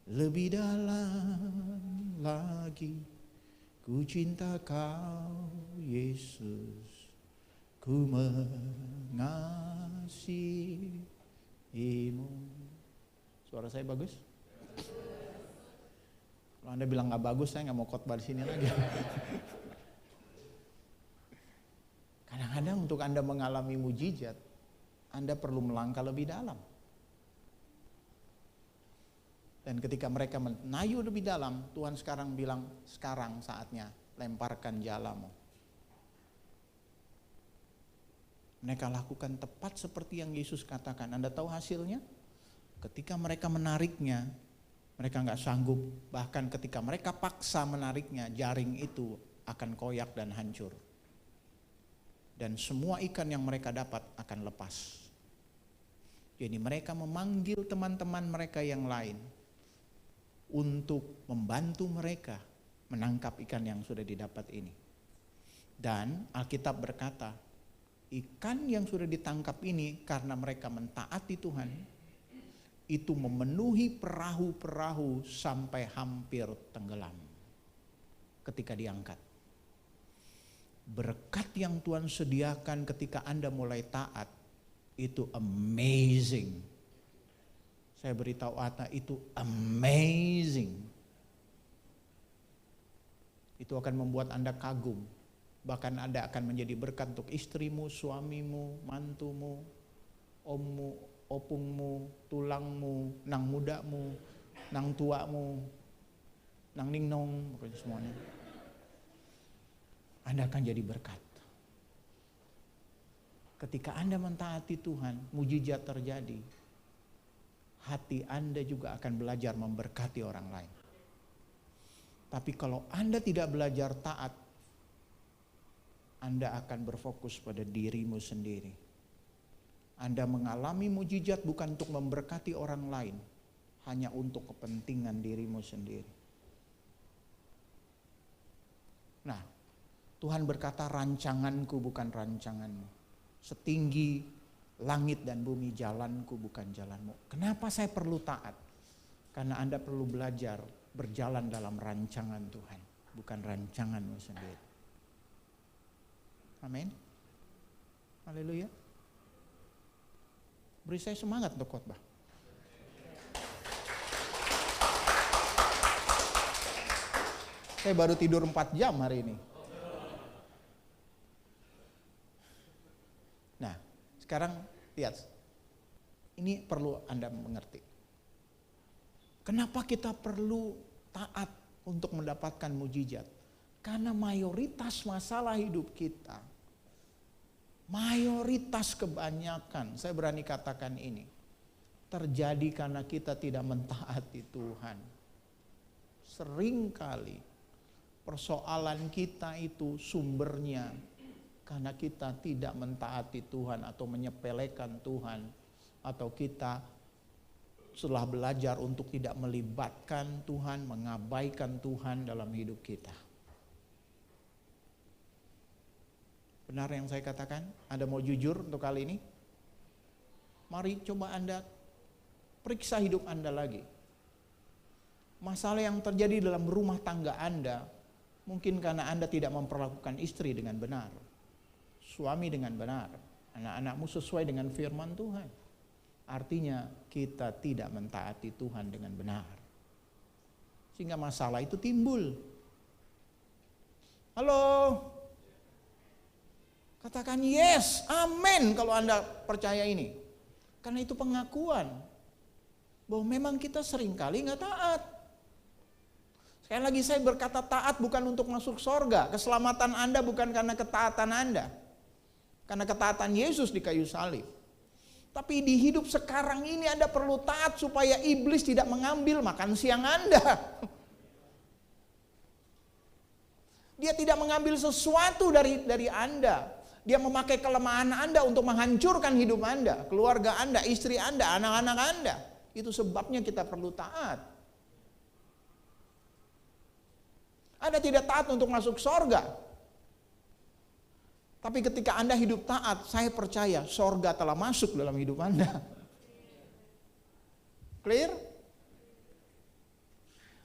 Lebih dalam lagi, ku cinta Kau Yesus, ku mengasihimu. Suara saya bagus? Kalau Anda bilang gak bagus, saya gak mau khotbah di sini lagi. Kadang-kadang untuk Anda mengalami mujizat, Anda perlu melangkah lebih dalam. Dan ketika mereka menayu lebih dalam, Tuhan sekarang bilang, sekarang saatnya lemparkan jalamu. Mereka lakukan tepat seperti yang Yesus katakan. Anda tahu hasilnya? Ketika mereka menariknya, mereka gak sanggup. Bahkan ketika mereka paksa menariknya, jaring itu akan koyak dan hancur. Dan semua ikan yang mereka dapat akan lepas. Jadi mereka memanggil teman-teman mereka yang lain untuk membantu mereka menangkap ikan yang sudah didapat ini. Dan Alkitab berkata, ikan yang sudah ditangkap ini karena mereka mentaati Tuhan, itu memenuhi perahu-perahu sampai hampir tenggelam ketika diangkat. Berkat yang Tuhan sediakan ketika Anda mulai taat, itu amazing. Saya beritahu Ata, itu amazing. Itu akan membuat Anda kagum. Bahkan Anda akan menjadi berkat untuk istrimu, suamimu, mantumu, ommu, opungmu, tulangmu, nang mudamu, nang tuamu, nang ningnong, pokoknya semuanya. Anda akan jadi berkat. Ketika Anda mentaati Tuhan, mujizat terjadi. Hati Anda juga akan belajar memberkati orang lain. Tapi kalau Anda tidak belajar taat, Anda akan berfokus pada dirimu sendiri. Anda mengalami mujizat bukan untuk memberkati orang lain, hanya untuk kepentingan dirimu sendiri. Nah, Tuhan berkata, rancanganku bukan rancanganmu. Setinggi langit dan bumi jalanku bukan jalanmu. Kenapa saya perlu taat? Karena Anda perlu belajar berjalan dalam rancangan Tuhan, bukan rancanganmu sendiri. Amin. Haleluya. Beri saya semangat untuk khotbah. Saya baru tidur 4 jam hari ini. Nah, sekarang lihat. Ini perlu Anda mengerti. Kenapa kita perlu taat untuk mendapatkan mujizat? Karena mayoritas masalah hidup kita, mayoritas kebanyakan, saya berani katakan ini, terjadi karena kita tidak mentaati Tuhan. Seringkali persoalan kita itu sumbernya karena kita tidak mentaati Tuhan atau menyepelekan Tuhan, atau kita setelah belajar untuk tidak melibatkan Tuhan, mengabaikan Tuhan dalam hidup kita. Benar yang saya katakan? Anda mau jujur untuk kali ini? Mari coba Anda periksa hidup Anda lagi. Masalah yang terjadi dalam rumah tangga Anda, mungkin karena Anda tidak memperlakukan istri dengan benar, suami dengan benar, anak-anakmu sesuai dengan firman Tuhan. Artinya kita tidak mentaati Tuhan dengan benar. Sehingga masalah itu timbul. Halo? Katakan yes, amin kalau Anda percaya ini. Karena itu pengakuan bahwa memang kita seringkali nggak taat. Sekali lagi saya berkata taat bukan untuk masuk sorga. Keselamatan Anda bukan karena ketaatan Anda. Karena ketaatan Yesus di kayu salib. Tapi di hidup sekarang ini Anda perlu taat supaya iblis tidak mengambil makan siang Anda. Dia tidak mengambil sesuatu dari Anda. Dia memakai kelemahan Anda untuk menghancurkan hidup Anda, keluarga Anda, istri Anda, anak-anak Anda. Itu sebabnya kita perlu taat. Anda tidak taat untuk masuk sorga. Tapi ketika Anda hidup taat, saya percaya sorga telah masuk dalam hidup Anda. Clear?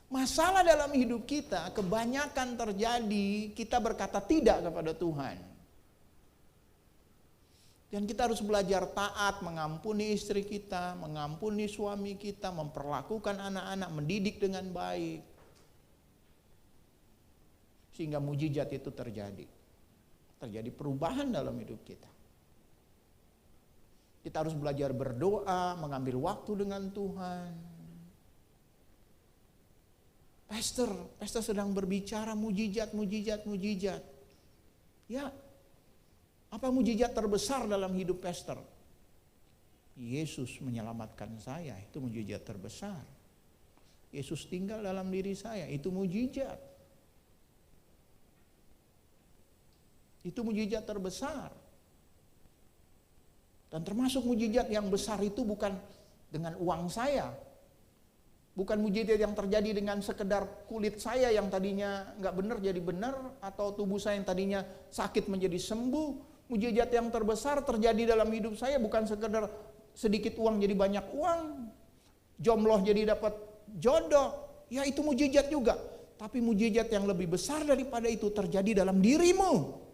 Masalah dalam hidup kita kebanyakan terjadi kita berkata tidak kepada Tuhan. Dan kita harus belajar taat, mengampuni istri kita, mengampuni suami kita, memperlakukan anak-anak, mendidik dengan baik. Sehingga mujizat itu terjadi. Terjadi perubahan dalam hidup kita. Kita harus belajar berdoa, mengambil waktu dengan Tuhan. Pastor sedang berbicara mujizat. Ya, apa mujizat terbesar dalam hidup pastor? Yesus menyelamatkan saya, itu mujizat terbesar. Yesus tinggal dalam diri saya, itu mujizat. Itu mujizat terbesar. Dan termasuk mujizat yang besar itu bukan dengan uang saya. Bukan mujizat yang terjadi dengan sekedar kulit saya yang tadinya nggak benar jadi benar, atau tubuh saya yang tadinya sakit menjadi sembuh. Mujizat yang terbesar terjadi dalam hidup saya bukan sekedar sedikit uang jadi banyak uang, jomblo jadi dapat jodoh. Ya itu mujizat juga. Tapi mujizat yang lebih besar daripada itu terjadi dalam dirimu.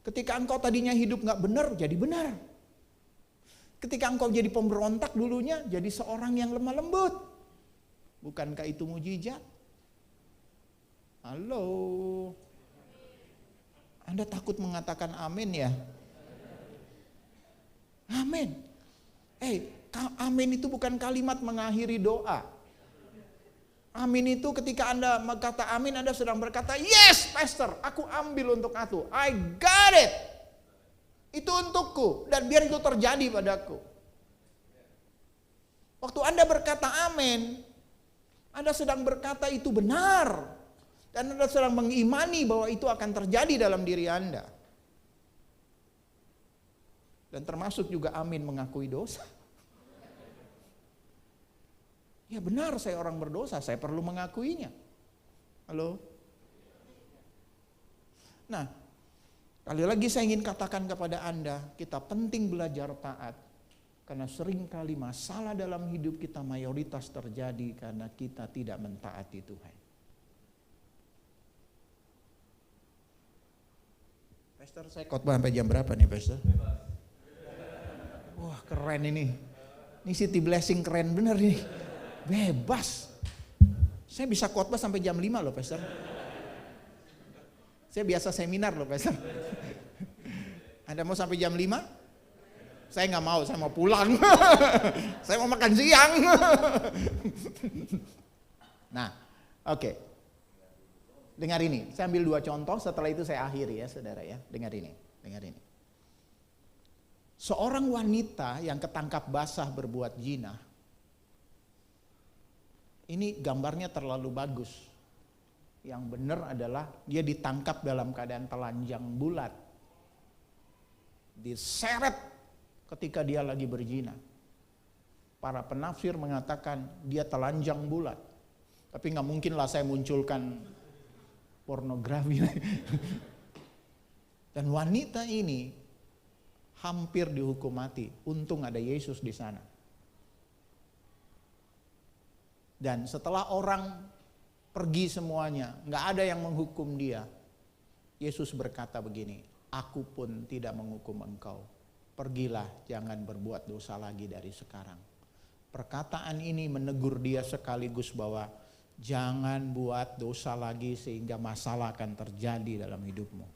Ketika engkau tadinya hidup nggak benar, jadi benar. Ketika engkau jadi pemberontak dulunya, jadi seorang yang lemah lembut. Bukankah itu mujizat? Halo? Anda takut mengatakan amin ya? Amin. Amin itu bukan kalimat mengakhiri doa. Amin itu ketika Anda berkata amin, Anda sedang berkata, yes pastor, aku ambil untuk aku. I got it. Itu untukku dan biar itu terjadi padaku. Waktu Anda berkata amin, Anda sedang berkata itu benar. Dan Anda sedang mengimani bahwa itu akan terjadi dalam diri Anda. Dan termasuk juga amin mengakui dosa. Ya benar, saya orang berdosa, saya perlu mengakuinya. Halo? Nah, kali lagi saya ingin katakan kepada Anda, kita penting belajar taat. Karena seringkali masalah dalam hidup kita mayoritas terjadi karena kita tidak mentaati Tuhan. Pastor, saya khotbah sampai jam berapa nih, Pastor? Wah, keren ini. Ini City Blessing keren bener nih. Bebas. Saya bisa khotbah sampai jam 5 loh, Pastor. Saya biasa seminar loh, Pastor. Anda mau sampai jam 5? Saya nggak mau, saya mau pulang. Saya mau makan siang. Nah, oke. Dengar ini, saya ambil 2 contoh, setelah itu saya akhiri ya saudara ya. Dengar ini. Seorang wanita yang ketangkap basah berbuat zina. Ini gambarnya terlalu bagus. Yang benar adalah dia ditangkap dalam keadaan telanjang bulat. Diseret ketika dia lagi berzina. Para penafsir mengatakan dia telanjang bulat. Tapi nggak mungkin lah saya munculkan pornografi. Dan wanita ini hampir dihukum mati. Untung ada Yesus di sana. Dan setelah orang pergi semuanya, nggak ada yang menghukum dia. Yesus berkata begini, aku pun tidak menghukum engkau. Pergilah, jangan berbuat dosa lagi dari sekarang. Perkataan ini menegur dia sekaligus bahwa jangan buat dosa lagi sehingga masalah akan terjadi dalam hidupmu.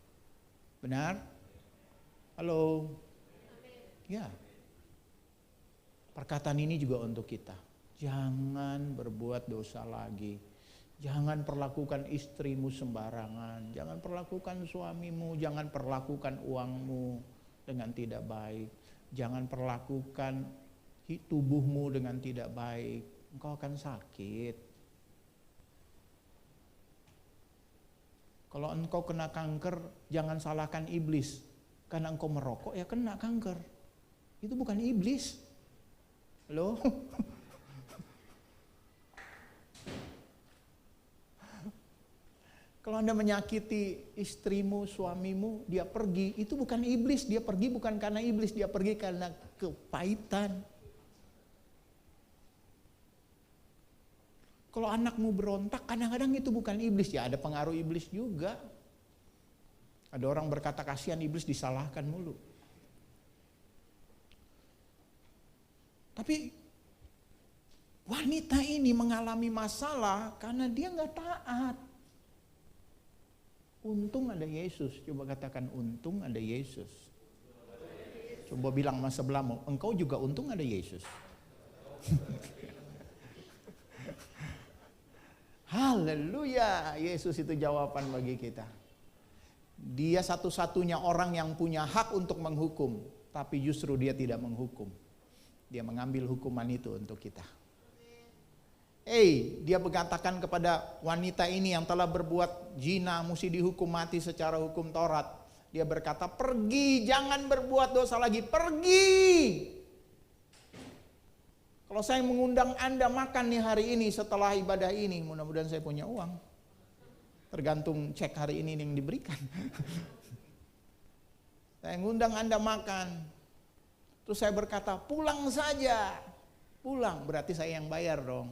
Benar? Halo? Ya. Perkataan ini juga untuk kita. Jangan berbuat dosa lagi. Jangan perlakukan istrimu sembarangan. Jangan perlakukan suamimu. Jangan perlakukan uangmu dengan tidak baik. Jangan perlakukan tubuhmu dengan tidak baik. Engkau akan sakit. Kalau engkau kena kanker, jangan salahkan iblis. Karena engkau merokok, ya kena kanker. Itu bukan iblis. Halo? Kalau Anda menyakiti istrimu, suamimu, dia pergi, itu bukan iblis. Dia pergi bukan karena iblis, dia pergi karena kepahitan. Kalau anakmu berontak, kadang-kadang itu bukan iblis, ya ada pengaruh iblis juga. Ada orang berkata kasihan iblis disalahkan mulu. Tapi wanita ini mengalami masalah karena dia nggak taat. Untung ada Yesus. Coba katakan untung ada Yesus. Coba bilang sama sebelahmu, engkau juga untung ada Yesus. Haleluya, Yesus itu jawaban bagi kita. Dia satu-satunya orang yang punya hak untuk menghukum, tapi justru dia tidak menghukum. Dia mengambil hukuman itu untuk kita. Dia mengatakan kepada wanita ini yang telah berbuat zina, mesti dihukum mati secara hukum Taurat. Dia berkata, pergi, jangan berbuat dosa lagi, pergi. Kalau saya mengundang Anda makan nih hari ini setelah ibadah ini, mudah-mudahan saya punya uang. Tergantung cek hari ini yang diberikan. Saya mengundang Anda makan. Terus saya berkata, pulang saja. Pulang, berarti saya yang bayar dong.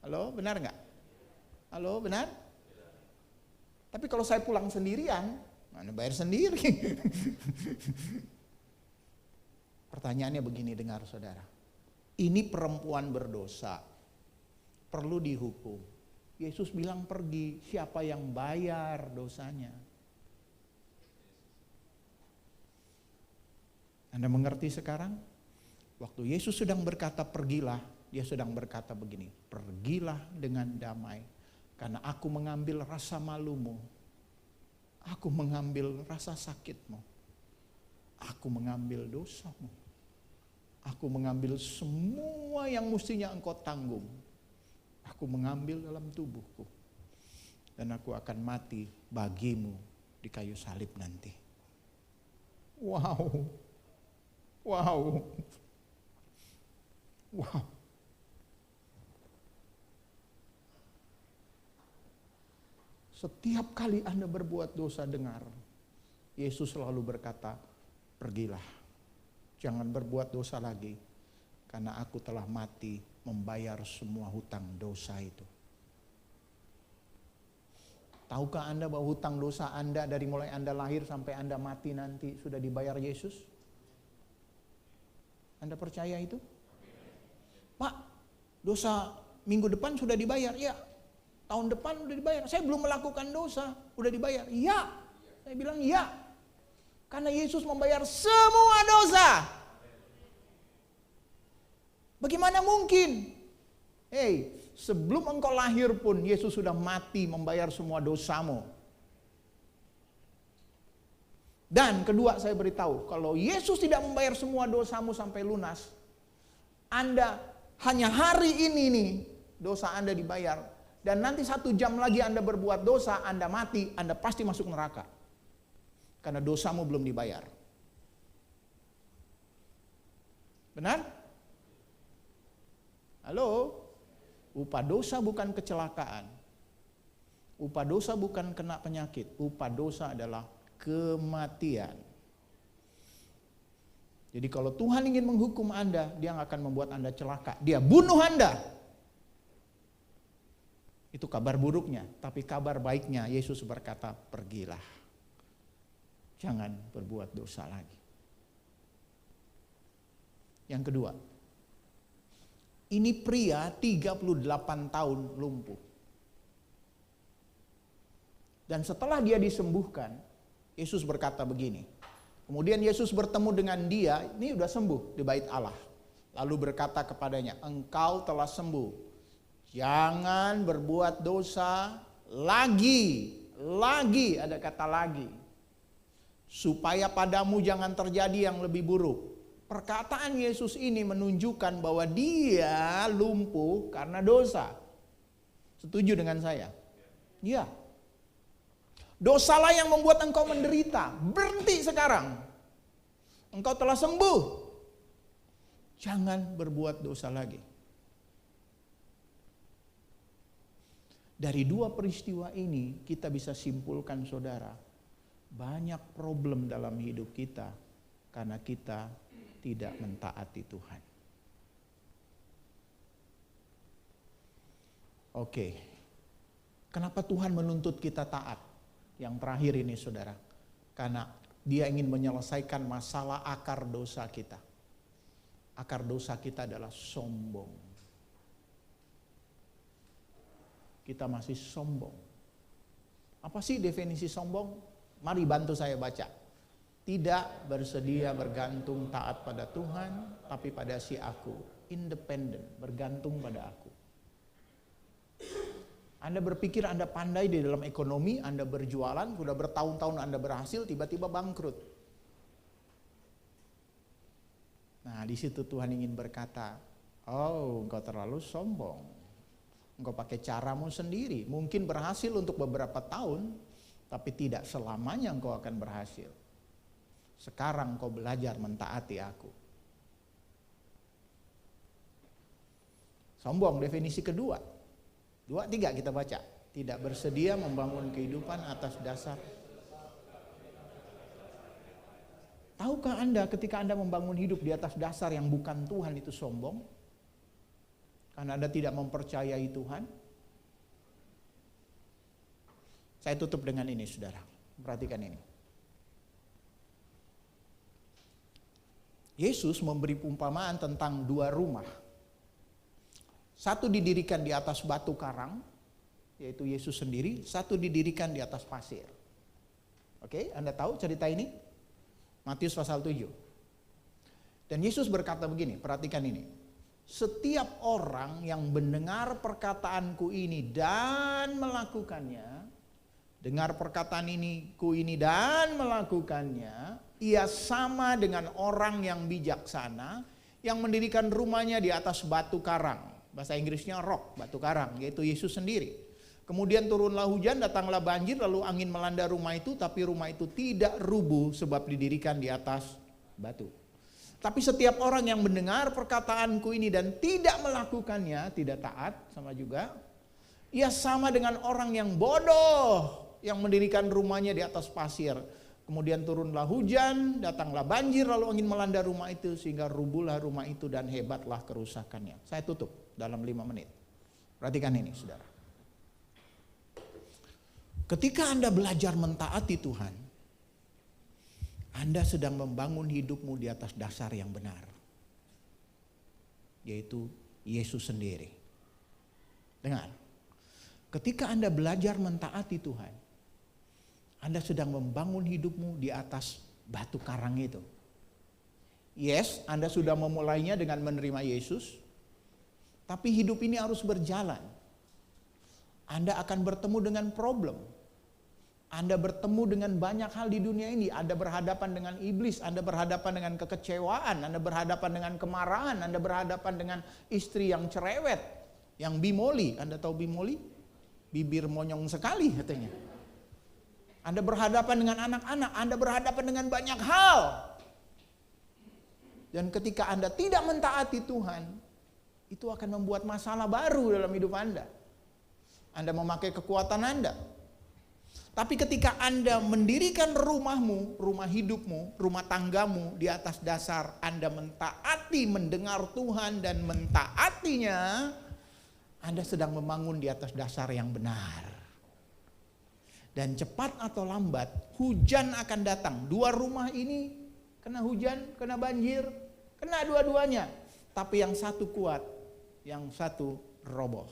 Halo, benar nggak? Halo, benar? Tapi kalau saya pulang sendirian, mana bayar sendiri. Pertanyaannya begini, dengar saudara. Ini perempuan berdosa, perlu dihukum. Yesus bilang pergi, siapa yang bayar dosanya? Anda mengerti sekarang? Waktu Yesus sedang berkata pergilah, dia sedang berkata begini, pergilah dengan damai, karena aku mengambil rasa malumu, aku mengambil rasa sakitmu, aku mengambil dosamu. Aku mengambil semua yang mestinya engkau tanggung. Aku mengambil dalam tubuhku. Dan aku akan mati bagimu di kayu salib nanti. Wow. Wow. Wow. Setiap kali Anda berbuat dosa, dengar. Yesus selalu berkata, pergilah. Jangan berbuat dosa lagi, karena aku telah mati membayar semua hutang dosa itu. Tahukah Anda bahwa hutang dosa Anda dari mulai Anda lahir sampai Anda mati nanti sudah dibayar Yesus? Anda percaya itu? Pak, dosa minggu depan sudah dibayar? Ya. Tahun depan sudah dibayar. Saya belum melakukan dosa, sudah dibayar? Ya. Saya bilang ya. Karena Yesus membayar semua dosa. Bagaimana mungkin? Sebelum engkau lahir pun Yesus sudah mati membayar semua dosamu. Dan kedua saya beritahu, kalau Yesus tidak membayar semua dosamu sampai lunas, Anda hanya hari ini nih dosa Anda dibayar. Dan nanti 1 jam lagi Anda berbuat dosa, Anda mati, Anda pasti masuk neraka. Karena dosamu belum dibayar. Benar? Halo? Upah dosa bukan kecelakaan. Upah dosa bukan kena penyakit. Upah dosa adalah kematian. Jadi kalau Tuhan ingin menghukum Anda, Dia akan membuat Anda celaka. Dia bunuh Anda. Itu kabar buruknya. Tapi kabar baiknya, Yesus berkata, pergilah. Jangan berbuat dosa lagi. Yang kedua, ini pria 38 tahun lumpuh. Dan setelah dia disembuhkan, Yesus berkata begini. Kemudian Yesus bertemu dengan dia, ini udah sembuh di bait Allah. Lalu berkata kepadanya, engkau telah sembuh. Jangan berbuat dosa lagi. Lagi, ada kata lagi. Supaya padamu jangan terjadi yang lebih buruk. Perkataan Yesus ini menunjukkan bahwa dia lumpuh karena dosa. Setuju dengan saya? Ya. Dosalah yang membuat engkau menderita. Berhenti sekarang. Engkau telah sembuh. Jangan berbuat dosa lagi. Dari dua peristiwa ini kita bisa simpulkan, saudara, banyak problem dalam hidup kita karena kita tidak mentaati Tuhan. Oke. Kenapa Tuhan menuntut kita taat? Yang terakhir ini, saudara. Karena Dia ingin menyelesaikan masalah akar dosa kita. Akar dosa kita adalah sombong. Kita masih sombong. Apa sih definisi sombong? Mari bantu saya baca. Tidak bersedia bergantung taat pada Tuhan, tapi pada si aku. Independen, bergantung pada aku. Anda berpikir Anda pandai di dalam ekonomi, Anda berjualan, sudah bertahun-tahun Anda berhasil, tiba-tiba bangkrut. Nah, di situ Tuhan ingin berkata, oh, engkau terlalu sombong. Engkau pakai caramu sendiri. Mungkin berhasil untuk beberapa tahun, tapi tidak selamanya engkau akan berhasil. Sekarang kau belajar mentaati aku. Sombong definisi kedua. 2, 3 kita baca. Tidak bersedia membangun kehidupan atas dasar. Tahukah Anda ketika Anda membangun hidup di atas dasar yang bukan Tuhan itu sombong? Karena Anda tidak mempercayai Tuhan. Saya tutup dengan ini, saudara. Perhatikan ini. Yesus memberi perumpamaan tentang 2 rumah. Satu didirikan di atas batu karang, yaitu Yesus sendiri. Satu didirikan di atas pasir. Oke, Anda tahu cerita ini? Matius pasal 7. Dan Yesus berkata begini, perhatikan ini. Setiap orang yang mendengar perkataanku ini dan melakukannya, dengar perkataan ku ini dan melakukannya, ia sama dengan orang yang bijaksana yang mendirikan rumahnya di atas batu karang. Bahasa Inggrisnya rock, batu karang, yaitu Yesus sendiri. Kemudian turunlah hujan, datanglah banjir, lalu angin melanda rumah itu, tapi rumah itu tidak rubuh sebab didirikan di atas batu. Tapi setiap orang yang mendengar perkataanku ini dan tidak melakukannya, tidak taat, sama juga, ia sama dengan orang yang bodoh yang mendirikan rumahnya di atas pasir. Kemudian turunlah hujan, datanglah banjir, lalu angin melanda rumah itu sehingga rubuhlah rumah itu dan hebatlah kerusakannya. Saya tutup dalam 5 menit. Perhatikan ini, saudara. Ketika Anda belajar mentaati Tuhan, Anda sedang membangun hidupmu di atas dasar yang benar, yaitu Yesus sendiri. Dengar, ketika Anda belajar mentaati Tuhan, Anda sedang membangun hidupmu di atas batu karang itu. Yes, Anda sudah memulainya dengan menerima Yesus, tapi hidup ini harus berjalan. Anda akan bertemu dengan problem. Anda bertemu dengan banyak hal di dunia ini. Anda berhadapan dengan iblis, Anda berhadapan dengan kekecewaan, Anda berhadapan dengan kemarahan, Anda berhadapan dengan istri yang cerewet, yang bimoli. Anda tahu bimoli? Bibir monyong sekali katanya. Anda berhadapan dengan anak-anak, Anda berhadapan dengan banyak hal. Dan ketika Anda tidak mentaati Tuhan, itu akan membuat masalah baru dalam hidup Anda. Anda memakai kekuatan Anda. Tapi ketika Anda mendirikan rumahmu, rumah hidupmu, rumah tanggamu di atas dasar Anda mentaati, mendengar Tuhan dan mentaatinya, Anda sedang membangun di atas dasar yang benar. Dan cepat atau lambat hujan akan datang. Dua rumah ini kena hujan, kena banjir, kena dua-duanya. Tapi yang satu kuat, yang satu roboh.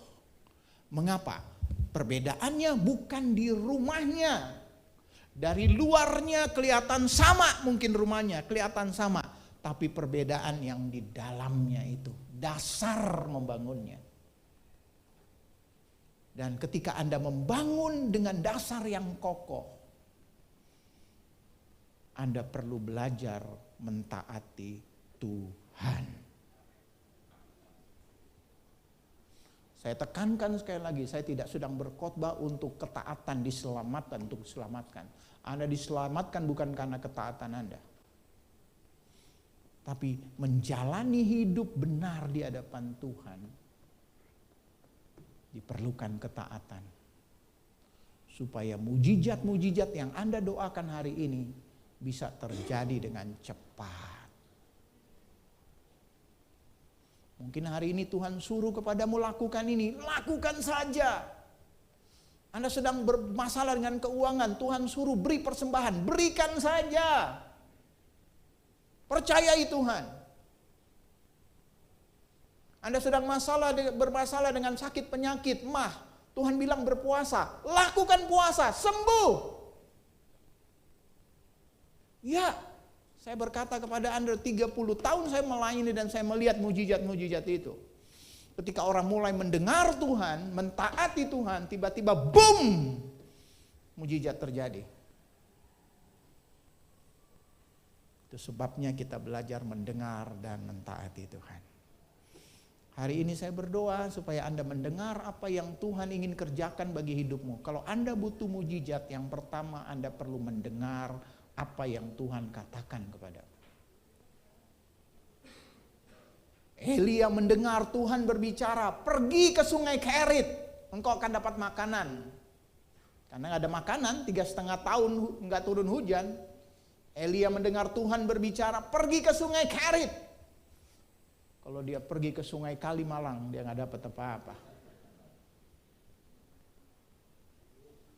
Mengapa? Perbedaannya bukan di rumahnya. Dari luarnya kelihatan sama, mungkin rumahnya kelihatan sama. Tapi perbedaan yang di dalamnya itu, dasar membangunnya. Dan ketika Anda membangun dengan dasar yang kokoh, Anda perlu belajar mentaati Tuhan. Saya tekankan sekali lagi, saya tidak sedang berkhotbah untuk ketaatan diselamatkan, untuk diselamatkan. Anda diselamatkan bukan karena ketaatan Anda. Tapi menjalani hidup benar di hadapan Tuhan, diperlukan ketaatan. Supaya mujizat-mujizat yang Anda doakan hari ini bisa terjadi dengan cepat. Mungkin hari ini Tuhan suruh kepadamu lakukan ini, lakukan saja. Anda sedang bermasalah dengan keuangan, Tuhan suruh beri persembahan, berikan saja. Percayai Tuhan. Anda sedang bermasalah dengan sakit penyakit, Tuhan bilang berpuasa, lakukan puasa, sembuh. Ya, saya berkata kepada Anda 30 tahun saya melayani dan saya melihat mujizat-mujizat itu. Ketika orang mulai mendengar Tuhan, mentaati Tuhan, tiba-tiba boom, mujizat terjadi. Itu sebabnya kita belajar mendengar dan mentaati Tuhan. Hari ini saya berdoa supaya Anda mendengar apa yang Tuhan ingin kerjakan bagi hidupmu. Kalau Anda butuh mujizat, yang pertama Anda perlu mendengar apa yang Tuhan katakan kepada. Elia mendengar Tuhan berbicara, pergi ke sungai Kerit, engkau akan dapat makanan. Karena nggak ada makanan, 3,5 tahun nggak turun hujan. Elia mendengar Tuhan berbicara, pergi ke sungai Kerit. Kalau dia pergi ke sungai Kalimalang, dia nggak dapat apa-apa.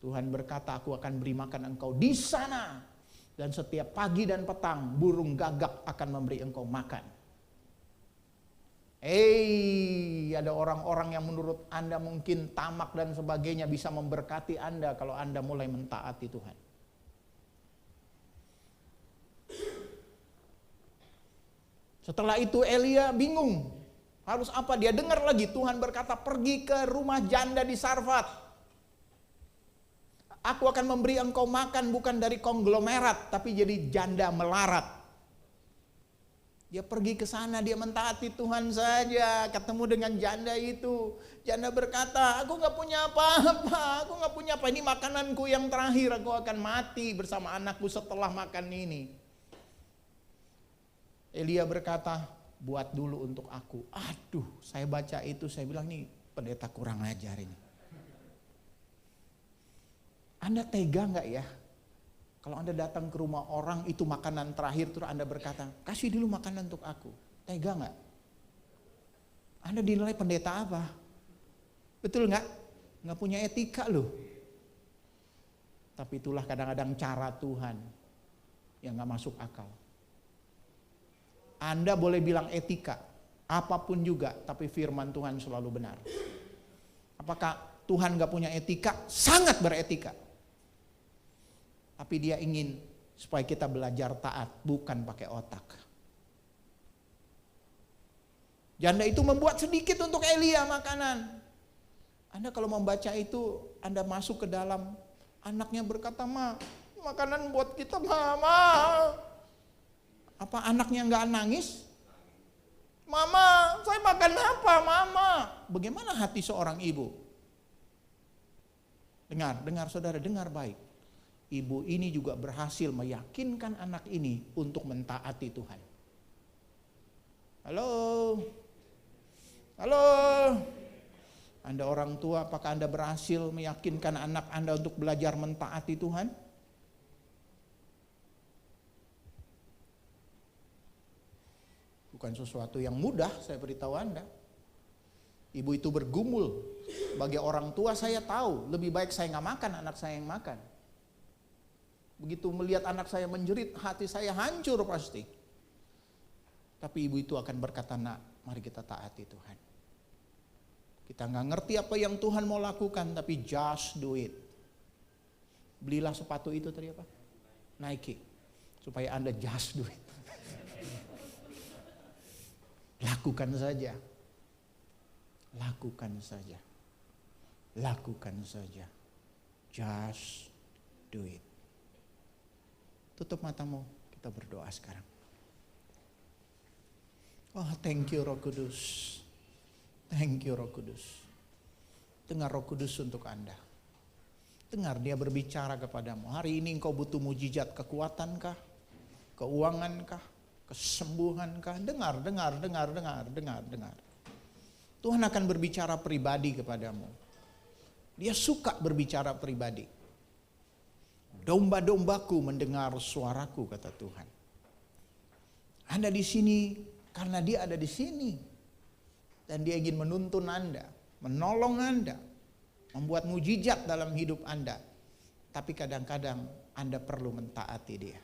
Tuhan berkata, aku akan beri makan engkau di sana. Dan setiap pagi dan petang, burung gagak akan memberi engkau makan. Ada orang-orang yang menurut Anda mungkin tamak dan sebagainya bisa memberkati Anda kalau Anda mulai mentaati Tuhan. Setelah itu Elia bingung. Harus apa? Dia dengar lagi Tuhan berkata, pergi ke rumah janda di Sarfat. Aku akan memberi engkau makan bukan dari konglomerat, tapi jadi janda melarat. Dia pergi ke sana, dia mentaati Tuhan saja, ketemu dengan janda itu. Janda berkata, aku gak punya apa-apa, aku gak punya apa, ini makananku yang terakhir, aku akan mati bersama anakku setelah makan ini. Elia berkata, buat dulu untuk aku. Aduh, saya baca itu, saya bilang nih pendeta kurang ajar ini. Anda tega gak ya? Kalau Anda datang ke rumah orang itu makanan terakhir, terus Anda berkata, kasih dulu makanan untuk aku. Tega gak? Anda dinilai pendeta apa? Betul gak? Gak punya etika loh. Tapi itulah kadang-kadang cara Tuhan yang gak masuk akal. Anda boleh bilang etika, apapun juga, tapi firman Tuhan selalu benar. Apakah Tuhan gak punya etika? Sangat beretika. Tapi dia ingin supaya kita belajar taat, bukan pakai otak. Janda itu membuat sedikit untuk Elia makanan. Anda kalau membaca itu, Anda masuk ke dalam, anaknya berkata, makanan buat kita, Mama. Apa anaknya nggak nangis? Mama, saya makan apa, Mama? Bagaimana hati seorang ibu? Dengar saudara, dengar baik. Ibu ini juga berhasil meyakinkan anak ini untuk mentaati Tuhan. Halo? Halo, Anda orang tua, apakah Anda berhasil meyakinkan anak Anda untuk belajar mentaati Tuhan? Bukan sesuatu yang mudah, saya beritahu Anda. Ibu itu bergumul. Bagi orang tua saya tahu, lebih baik saya nggak makan, anak saya yang makan. Begitu melihat anak saya menjerit, hati saya hancur pasti. Tapi ibu itu akan berkata, nak, mari kita taati Tuhan. Kita nggak ngerti apa yang Tuhan mau lakukan, tapi just do it. Belilah sepatu itu tadi apa? Nike. Supaya Anda just do it. Lakukan saja. Lakukan saja. Lakukan saja. Just do it. Tutup matamu, kita berdoa sekarang. Oh, thank you Roh Kudus. Thank you Roh Kudus. Dengar Roh Kudus untuk Anda. Dengar dia berbicara kepadamu. Hari ini engkau butuh mujizat kekuatankah? Keuangankah? Kesembuhankah? Dengar. Tuhan akan berbicara pribadi kepadamu. Dia suka berbicara pribadi. Domba-dombaku mendengar suaraku, kata Tuhan. Anda di sini karena dia ada di sini. Dan dia ingin menuntun Anda, menolong Anda, membuat mujizat dalam hidup Anda. Tapi kadang-kadang Anda perlu mentaati dia.